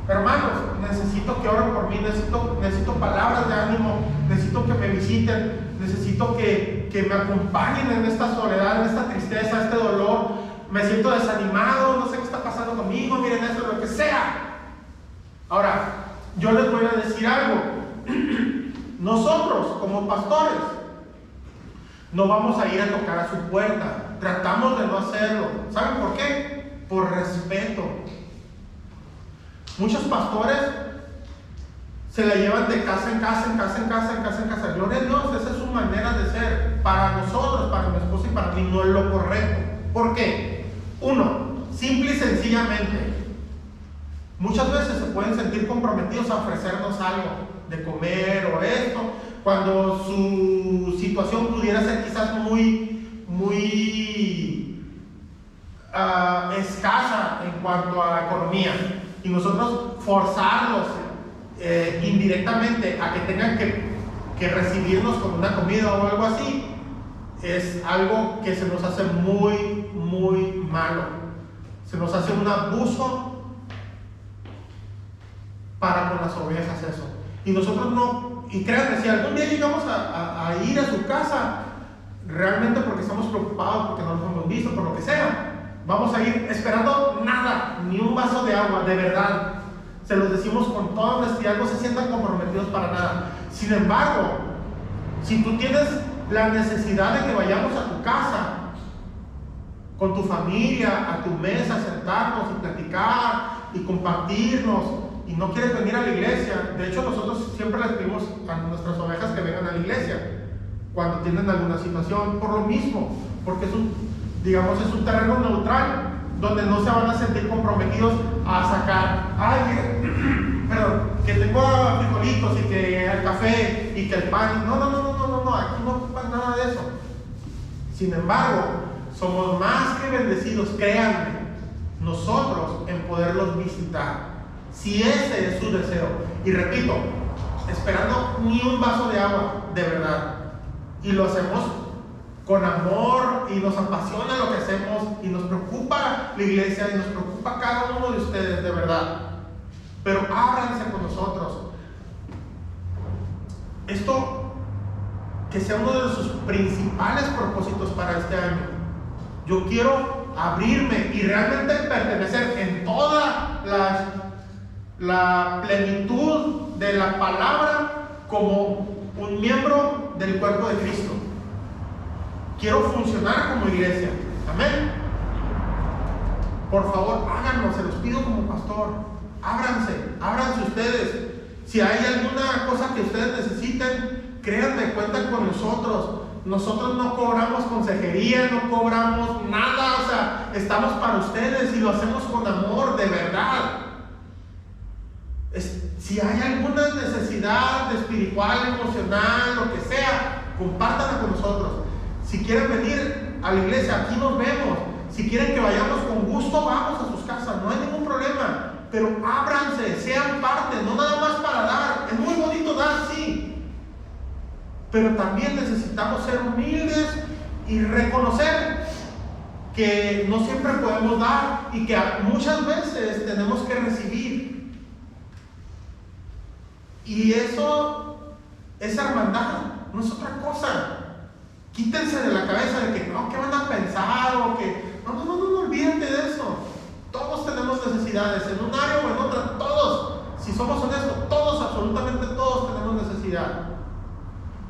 hermanos, necesito que oren por mí, necesito palabras de ánimo, necesito que me visiten, necesito que me acompañen en esta soledad, en esta tristeza, este dolor. Me siento desanimado, no sé qué está pasando conmigo, miren esto, lo que sea. Ahora, yo les voy a decir algo. Nosotros, como pastores, no vamos a ir a tocar a su puerta. Tratamos de no hacerlo. ¿Saben por qué? Por respeto. Muchos pastores se la llevan de casa en casa, en casa en casa, en casa en casa. Gloria a Dios, esa es su manera de ser. Para nosotros, para mi esposa y para mí, no es lo correcto. ¿Por qué? Uno, simple y sencillamente, muchas veces se pueden sentir comprometidos a ofrecernos algo de comer o esto, cuando su situación pudiera ser quizás muy escasa en cuanto a la economía, y nosotros forzarlos indirectamente a que tengan que recibirnos con una comida o algo así, es algo que se nos hace muy, muy malo. Se nos hace un abuso para con las ovejas eso. Y nosotros no, y créanme, si algún día llegamos a ir a su casa, realmente porque estamos preocupados, porque no nos hemos visto, por lo que sea, vamos a ir esperando nada, ni un vaso de agua, de verdad. Se los decimos con toda honestidad, no se sientan comprometidos para nada. Sin embargo, si tú tienes la necesidad de que vayamos a tu casa, con tu familia, a tu mesa, sentarnos y platicar y compartirnos, y no quieres venir a la iglesia, de hecho nosotros siempre les pedimos a nuestras ovejas que vengan a la iglesia cuando tienen alguna situación, por lo mismo, porque es un terreno neutral, donde no se van a sentir comprometidos a sacar, perdón, que tengo frijolitos y que el café y que el pan. No, aquí no ocupan nada de eso. Sin embargo, somos más que bendecidos, créanme, nosotros en poderlos visitar, si ese es su deseo. Y repito, esperando ni un vaso de agua, de verdad, y lo hacemos con amor y nos apasiona lo que hacemos y nos preocupa la iglesia y nos preocupa cada uno de ustedes, de verdad. Pero ábranse con nosotros. Esto que sea uno de sus principales propósitos para este año. Yo quiero abrirme y realmente pertenecer en toda la plenitud de la palabra como un miembro del cuerpo de Cristo. Quiero funcionar como iglesia. Amén. Por favor, háganlo, se los pido como pastor. Ábranse ustedes. Si hay alguna cosa que ustedes necesiten, créanme, cuentan con nosotros. Nosotros no cobramos consejería, no cobramos nada, o sea, estamos para ustedes y lo hacemos con amor, de verdad. Si hay alguna necesidad espiritual, emocional, lo que sea, compártanla con nosotros. Si quieren venir a la iglesia, aquí nos vemos. Si quieren que vayamos con gusto, vamos a sus casas, no hay ningún problema. Pero ábranse, sean parte, no nada más para dar. Es muy bonito dar, sí. Pero también necesitamos ser humildes y reconocer que no siempre podemos dar y que muchas veces tenemos que recibir. Y eso es hermandad, no es otra cosa. Quítense de la cabeza de que no, ¿qué van a pensar? O que no olvídate de eso. Todos tenemos necesidades, en un área o en otra, todos. Si somos honestos, todos, absolutamente todos tenemos necesidad.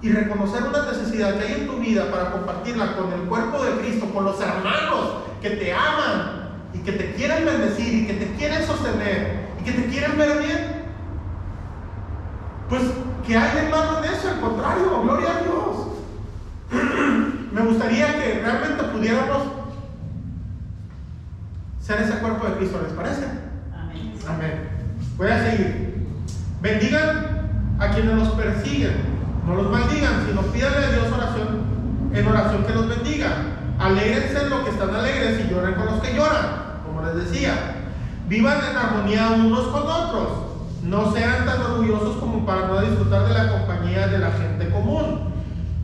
Y reconocer una necesidad que hay en tu vida para compartirla con el cuerpo de Cristo, con los hermanos que te aman y que te quieren bendecir y que te quieren sostener y que te quieren ver bien. Pues, ¿qué hay de malo en eso? Al contrario, gloria a Dios. Me gustaría que realmente pudiéramos ser ese cuerpo de Cristo, ¿les parece? Amén. Amén. Voy a seguir. Bendigan a quienes los persiguen. No los maldigan, sino pídanle a Dios en oración que los bendiga. Alégrense en lo que están alegres y lloren con los que lloran, como les decía. Vivan en armonía unos con otros. No sean tan orgullosos como para no disfrutar de la compañía de la gente común.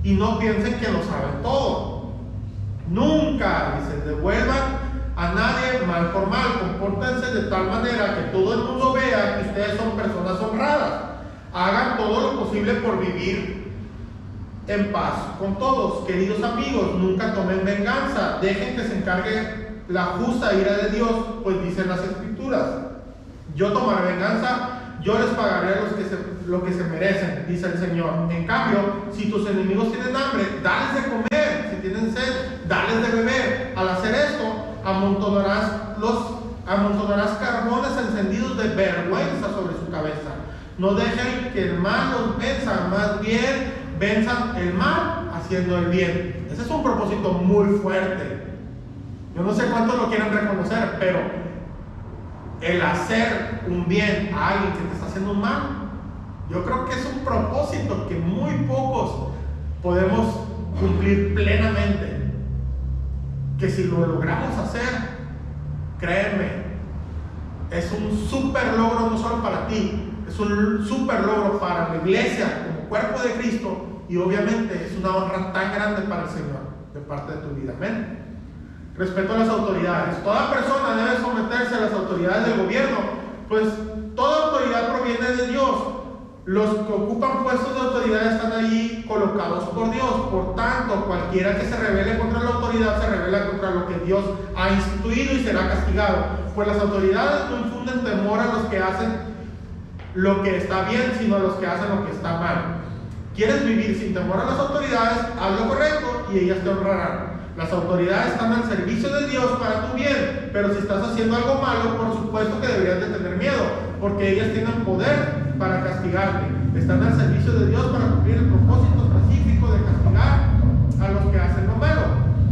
Y no piensen que lo saben todo. Nunca, dice, devuelvan a nadie mal por mal. Compórtense de tal manera que todo el mundo vea que ustedes son personas honradas. Hagan todo lo posible por vivir en paz con todos. Queridos amigos, nunca tomen venganza. Dejen que se encargue la justa ira de Dios, pues dicen las Escrituras: yo tomaré venganza, yo les pagaré lo que se merecen, dice el Señor. En cambio, si tus enemigos tienen hambre, dales de comer. Si tienen sed, dales de beber. Al hacer esto, amontonarás carbones encendidos de vergüenza sobre su cabeza. No dejen que el mal los venza, más bien venzan el mal haciendo el bien. Ese es un propósito muy fuerte. Yo no sé cuántos lo quieren reconocer, pero el hacer un bien a alguien que te está haciendo un mal, yo creo que es un propósito que muy pocos podemos cumplir plenamente. Que si lo logramos hacer, créeme, es un súper logro no solo para ti, es un súper logro para la iglesia como cuerpo de Cristo, y obviamente es una honra tan grande para el Señor de parte de tu vida. Amén. Respeto a las autoridades. Toda persona debe someterse a las autoridades del gobierno, pues toda autoridad proviene de Dios. Los que ocupan puestos de autoridad están allí colocados por Dios. Por tanto, cualquiera que se rebele contra la autoridad se rebela contra lo que Dios ha instituido y será castigado. Pues las autoridades no infunden temor a los que hacen lo que está bien, sino a los que hacen lo que está mal. ¿Quieres vivir sin temor a las autoridades? Haz lo correcto y ellas te honrarán. Las autoridades están al servicio de Dios para tu bien, pero si estás haciendo algo malo, por supuesto que deberías de tener miedo, porque ellas tienen poder para castigarte. Están al servicio de Dios para cumplir el propósito específico de castigar a los que hacen lo malo.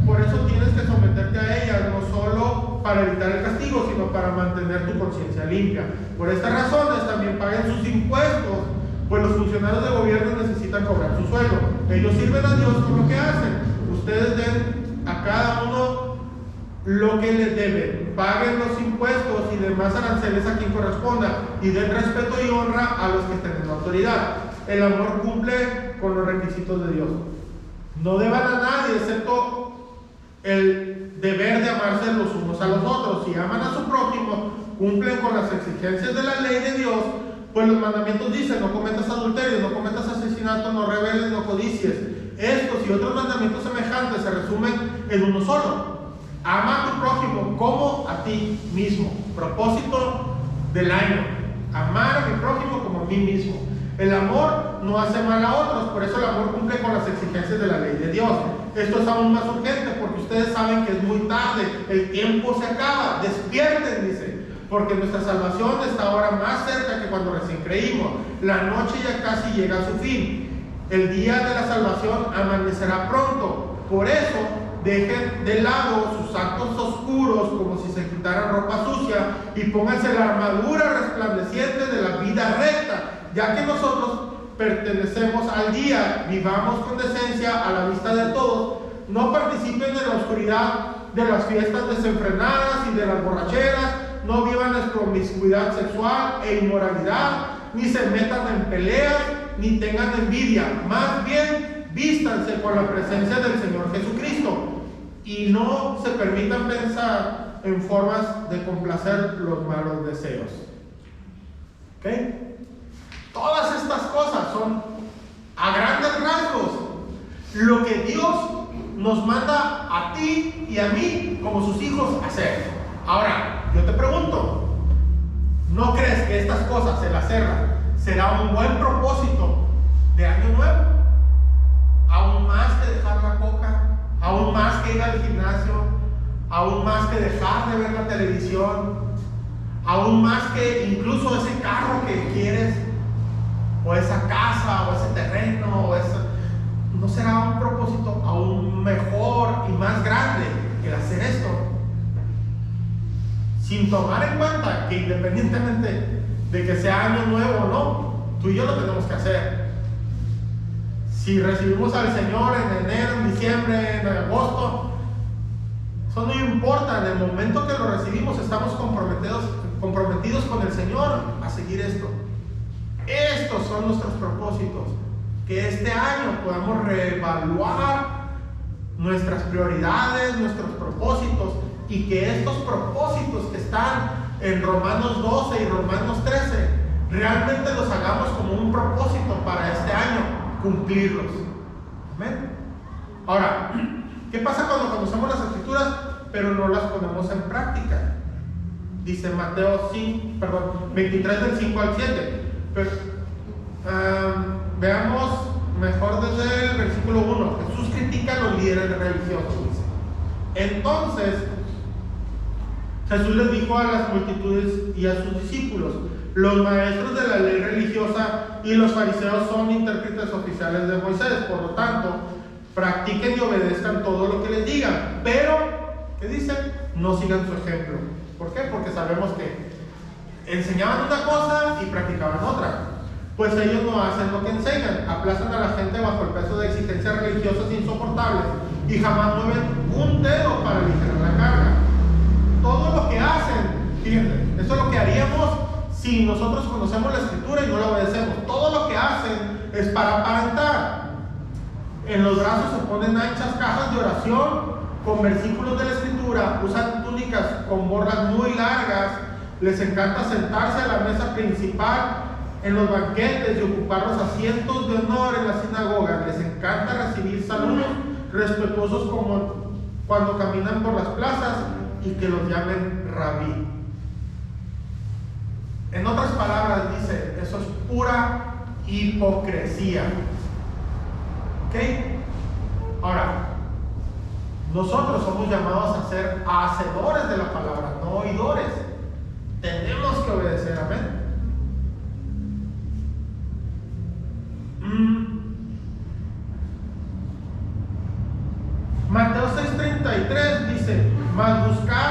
Por eso tienes que someterte a ellas, no solo para evitar el castigo, sino para mantener tu conciencia limpia. Por estas razones también paguen sus impuestos, pues los funcionarios de gobierno necesitan cobrar su sueldo. Ellos sirven a Dios con lo que hacen. Ustedes den a cada uno lo que les deben, paguen los impuestos y demás aranceles a quien corresponda, y den respeto y honra a los que estén en la autoridad. El amor cumple con los requisitos de Dios. No deban a nadie excepto el deber de amarse los unos a los otros. Si aman a su prójimo, cumplen con las exigencias de la ley de Dios, pues los mandamientos dicen: no cometas adulterio, no cometas asesinato, no rebeles, no codicies. Estos y otros mandamientos semejantes se resumen en uno solo: ama a tu prójimo como a ti mismo. Propósito del año: amar a mi prójimo como a mí mismo. El amor no hace mal a otros, por eso el amor cumple con las exigencias de la ley de Dios. Esto es aún más urgente porque ustedes saben que es muy tarde, el tiempo se acaba. Despierten, dice, porque nuestra salvación está ahora más cerca que cuando recién creímos. La noche ya casi llega a su fin. El día de la salvación amanecerá pronto. Por eso, dejen de lado sus actos oscuros como si se quitaran ropa sucia y pónganse la armadura resplandeciente de la vida recta, ya que nosotros pertenecemos al día, vivamos con decencia a la vista de todos, no participen de la oscuridad de las fiestas desenfrenadas y de las borracheras, no vivan en promiscuidad sexual e inmoralidad, ni se metan en peleas, ni tengan envidia, más bien vístanse con la presencia del Señor Jesucristo y no se permitan pensar en formas de complacer los malos deseos. ¿Ok? Todas estas cosas son a grandes rasgos lo que Dios nos manda a ti y a mí como sus hijos hacer. Ahora, yo te pregunto, ¿no crees que estas cosas, el hacerlas, será un buen propósito de año nuevo? Aún más que dejar la coca, aún más que ir al gimnasio, aún más que dejar de ver la televisión, aún más que incluso ese carro que quieres, o esa casa, o ese terreno, ¿no será un propósito aún mejor y más grande el hacer esto? Sin tomar en cuenta que independientemente de que sea año nuevo o no, tú y yo lo tenemos que hacer. Si recibimos al Señor en enero, en diciembre, en agosto, eso no importa. En el momento que lo recibimos estamos comprometidos con el Señor a seguir esto. Estos son nuestros propósitos. Que este año podamos reevaluar nuestras prioridades, nuestros propósitos, y que estos propósitos que están en Romanos 12 y Romanos 13 realmente los hagamos como un propósito para este año, cumplirlos. Amén. Ahora, ¿qué pasa cuando conocemos las escrituras pero no las ponemos en práctica? Dice Mateo 23 del 5 al 7. Pero, veamos mejor desde el versículo 1. Jesús critica a los líderes religiosos, dice. Entonces Jesús les dijo a las multitudes y a sus discípulos: los maestros de la ley religiosa y los fariseos son intérpretes oficiales de Moisés, por lo tanto, practiquen y obedezcan todo lo que les digan, pero, ¿qué dicen? No sigan su ejemplo. ¿Por qué? Porque sabemos que enseñaban una cosa y practicaban otra. Pues ellos no hacen lo que enseñan, aplazan a la gente bajo el peso de exigencias religiosas insoportables y jamás mueven un dedo para aligerar la carga. Todo lo que hacen, fíjense, eso es lo que haríamos si nosotros conocemos la escritura y no la obedecemos. Todo lo que hacen es para aparentar. En los brazos se ponen anchas cajas de oración con versículos de la escritura, usan túnicas con borlas muy largas, les encanta sentarse a la mesa principal en los banquetes y ocupar los asientos de honor en la sinagoga, les encanta recibir saludos respetuosos como cuando caminan por las plazas y que los llamen rabí. En otras palabras dice, eso es pura hipocresía. ¿Ok? Ahora, nosotros somos llamados a ser hacedores de la palabra, no oidores. Tenemos que obedecer, amén. Mateo 6:33 dice: mas buscad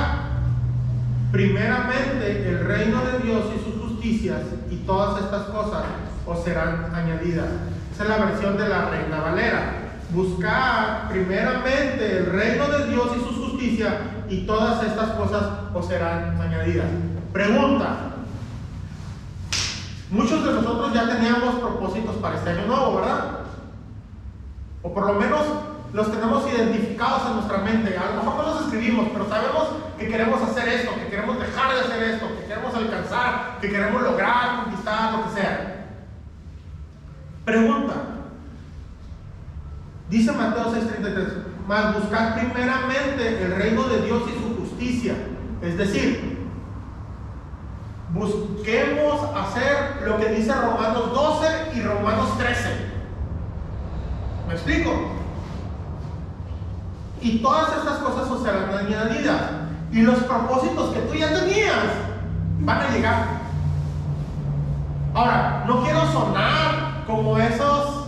primeramente el reino de Dios y sus justicias, y todas estas cosas os serán añadidas. Esa es la versión de la Reina Valera. Buscad primeramente el reino de Dios y su justicia, y todas estas cosas os serán añadidas. Pregunta: muchos de nosotros ya teníamos propósitos para este año nuevo, ¿verdad? O por lo menos los tenemos identificados en nuestra mente. A lo mejor no los escribimos, pero sabemos que queremos hacer esto, que queremos dejar de hacer esto, que queremos alcanzar, que queremos lograr, conquistar, lo que sea. Pregunta. Dice Mateo 6:33: mas buscad primeramente el reino de Dios y su justicia. Es decir, busquemos hacer lo que dice Romanos 12 y Romanos 13. ¿Me explico? Y todas estas cosas os serán añadidas. Y los propósitos que tú ya tenías van a llegar. Ahora, no quiero sonar como esos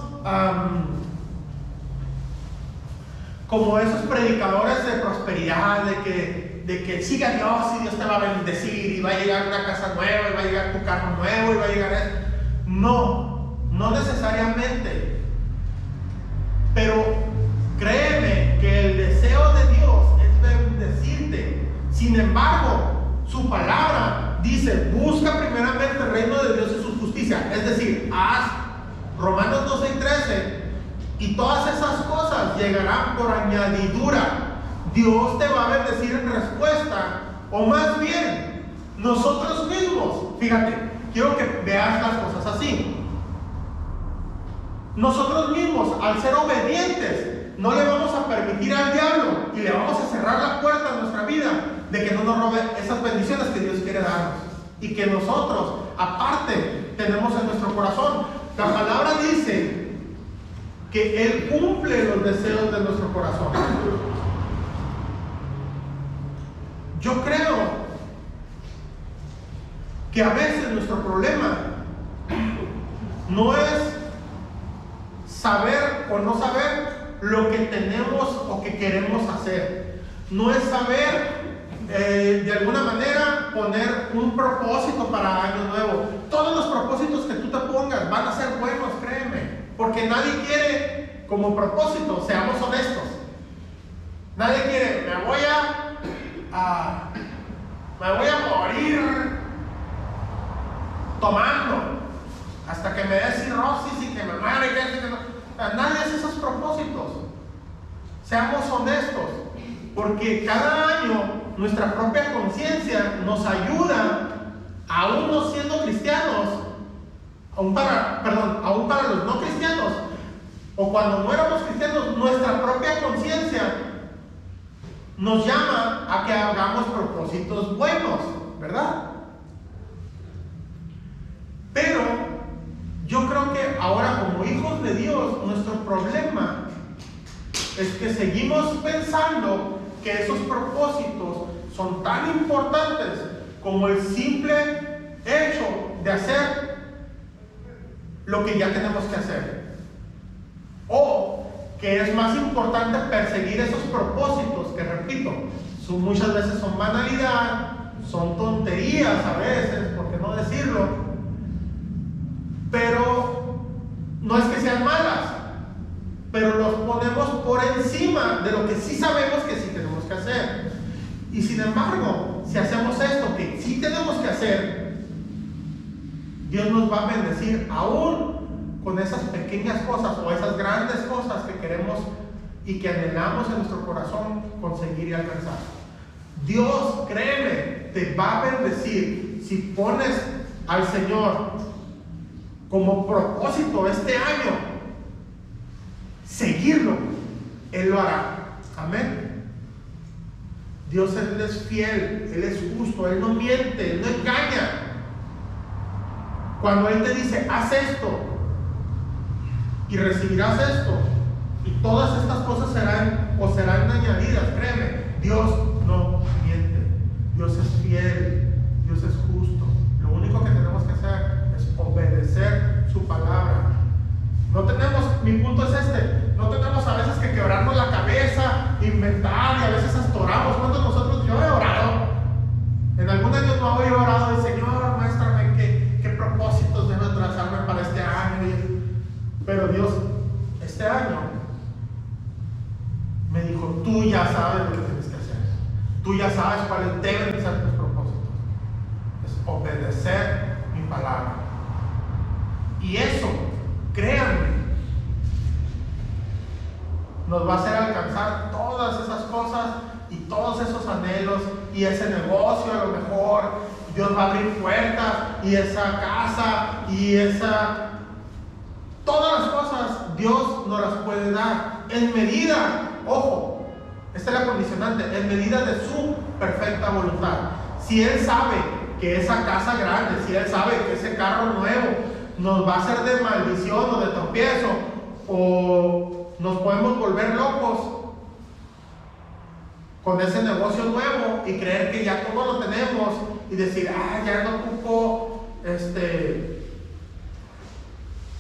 como esos predicadores de prosperidad, de que siga a Dios y Dios te va a bendecir y va a llegar una casa nueva y va a llegar tu carro nuevo y va a llegar esto. No, no necesariamente. Pero créeme que el deseo de Dios es bendecirte. Sin embargo, su palabra dice: busca primeramente el reino de Dios y su justicia. Es decir, haz Romanos 12 y 13, y todas esas cosas llegarán por añadidura. Dios te va a bendecir en respuesta, o más bien, nosotros mismos. Fíjate, quiero que veas las cosas así. Nosotros mismos, al ser obedientes, no le vamos a permitir al diablo y le vamos a cerrar la puerta a nuestra vida de que no nos robe esas bendiciones que Dios quiere darnos y que nosotros, aparte, tenemos en nuestro corazón. La palabra dice que Él cumple los deseos de nuestro corazón. Yo creo que a veces nuestro problema no es saber o no saber lo que tenemos o que queremos hacer. No es saber de alguna manera poner un propósito para año nuevo. Todos los propósitos que tú te pongas van a ser buenos, créeme, porque nadie quiere como propósito, seamos honestos, nadie quiere: me voy a morir tomando hasta que me dé cirrosis y que me muera y que no. Nadie hace esos propósitos. Seamos honestos, porque cada año nuestra propia conciencia nos ayuda, aún no siendo cristianos, aún para los no cristianos, o cuando no éramos cristianos, nuestra propia conciencia nos llama a que hagamos propósitos buenos, ¿verdad? Pero yo creo que ahora, como hijos de Dios, nuestro problema es que seguimos pensando que esos propósitos son tan importantes como el simple hecho de hacer lo que ya tenemos que hacer, o que es más importante perseguir esos propósitos que, repito, muchas veces son banalidad, son tonterías a veces, por qué no decirlo, pero no es que sean malas, pero los ponemos por encima de lo que sí sabemos que sí tenemos que hacer. Y sin embargo, si hacemos esto que sí tenemos que hacer, Dios nos va a bendecir aún con esas pequeñas cosas o esas grandes cosas que queremos y que anhelamos en nuestro corazón conseguir y alcanzar. Dios, créeme, te va a bendecir si pones al Señor como propósito este año seguirlo. Él lo hará. Amén. Dios, Él es fiel, Él es justo, Él no miente, Él no engaña. Cuando Él te dice: haz esto y recibirás esto, y todas estas cosas serán añadidas, créeme, Dios no miente. Dios es fiel, Dios es justo. Lo único que tenemos que hacer es obedecer su palabra. Mi punto es este: no tenemos a veces que quebrarnos la cabeza, inventar, y a veces hasta oramos. ¿Cuántos de nosotros? Yo he orado. En algún año no he orado: el Señor, muéstrame qué propósitos debo trazarme para este año. Pero Dios, este año, me dijo: tú ya sabes lo que tienes que hacer. Tú ya sabes cuáles deben ser tus propósitos. Es obedecer mi palabra. Y eso, créanme, nos va a hacer alcanzar todas esas cosas y todos esos anhelos y ese negocio. A lo mejor Dios va a abrir puertas y esa casa y todas las cosas Dios nos las puede dar en medida, ojo, esta es la condicionante, en medida de su perfecta voluntad. Si Él sabe que esa casa grande, si Él sabe que ese carro nuevo nos va a hacer de maldición o de tropiezo, o nos podemos volver locos con ese negocio nuevo y creer que ya todo lo tenemos y decir: ya no ocupo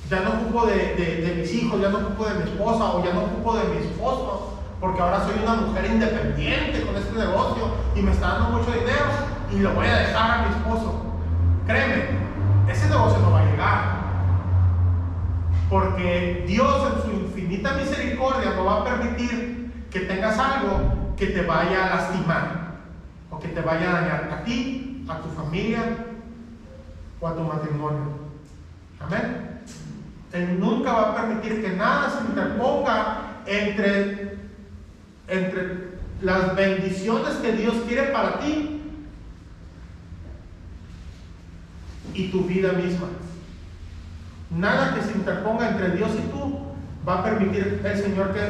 ya no ocupo de mis hijos, ya no ocupo de mi esposa, o ya no ocupo de mi esposo, porque ahora soy una mujer independiente con este negocio y me está dando mucho dinero y lo voy a dejar a mi esposo. Créeme, ese negocio no va a llegar, porque Dios en su infinita misericordia no va a permitir que tengas algo que te vaya a lastimar o que te vaya a dañar a ti, a tu familia o a tu matrimonio. Amén. Él nunca va a permitir que nada se interponga entre las bendiciones que Dios quiere para ti y tu vida misma. Nada que se interponga entre Dios y tú va a permitir el Señor que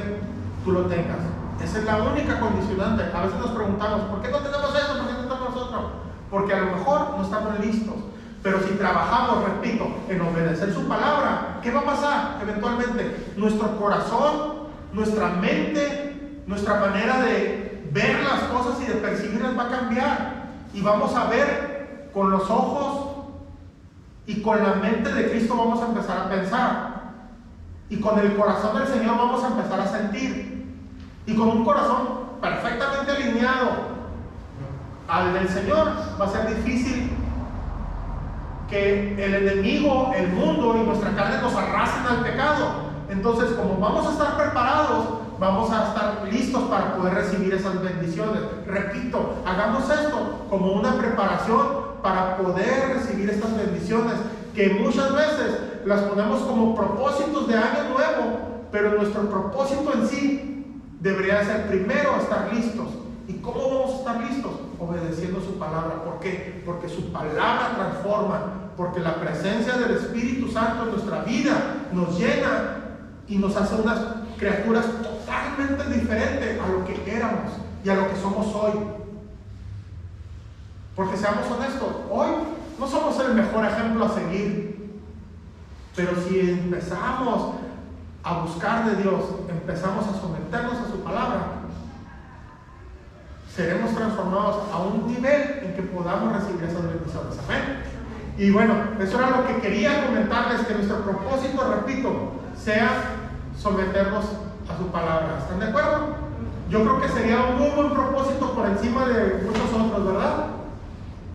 tú lo tengas. Esa es la única condicionante. A veces nos preguntamos, ¿por qué no tenemos eso? ¿Por qué no tenemos nosotros? Porque a lo mejor no estamos listos. Pero si trabajamos, repito, en obedecer su palabra, ¿qué va a pasar? Eventualmente, nuestro corazón, nuestra mente, nuestra manera de ver las cosas y de percibirlas va a cambiar. Y vamos a ver con los ojos y con la mente de Cristo vamos a empezar a pensar. Y con el corazón del Señor vamos a empezar a sentir. Y con un corazón perfectamente alineado al del Señor, va a ser difícil que el enemigo, el mundo y nuestra carne nos arrasen al pecado. Entonces, como vamos a estar preparados, vamos a estar listos para poder recibir esas bendiciones. Repito, hagamos esto como una preparación para poder recibir estas bendiciones, que muchas veces las ponemos como propósitos de año nuevo, pero nuestro propósito en sí debería ser primero estar listos. ¿Y cómo vamos a estar listos? Obedeciendo su palabra. ¿Por qué? Porque su palabra transforma, porque la presencia del Espíritu Santo en nuestra vida nos llena y nos hace unas criaturas totalmente diferentes a lo que éramos y a lo que somos hoy. Porque seamos honestos, hoy no somos el mejor ejemplo a seguir, pero si empezamos a buscar de Dios, empezamos a someternos a su palabra, seremos transformados a un nivel en que podamos recibir esas bendiciones. Amén. Y bueno, eso era lo que quería comentarles, que nuestro propósito, repito, sea someternos a su palabra. ¿Están de acuerdo? Yo creo que sería un muy buen propósito por encima de muchos otros, ¿verdad?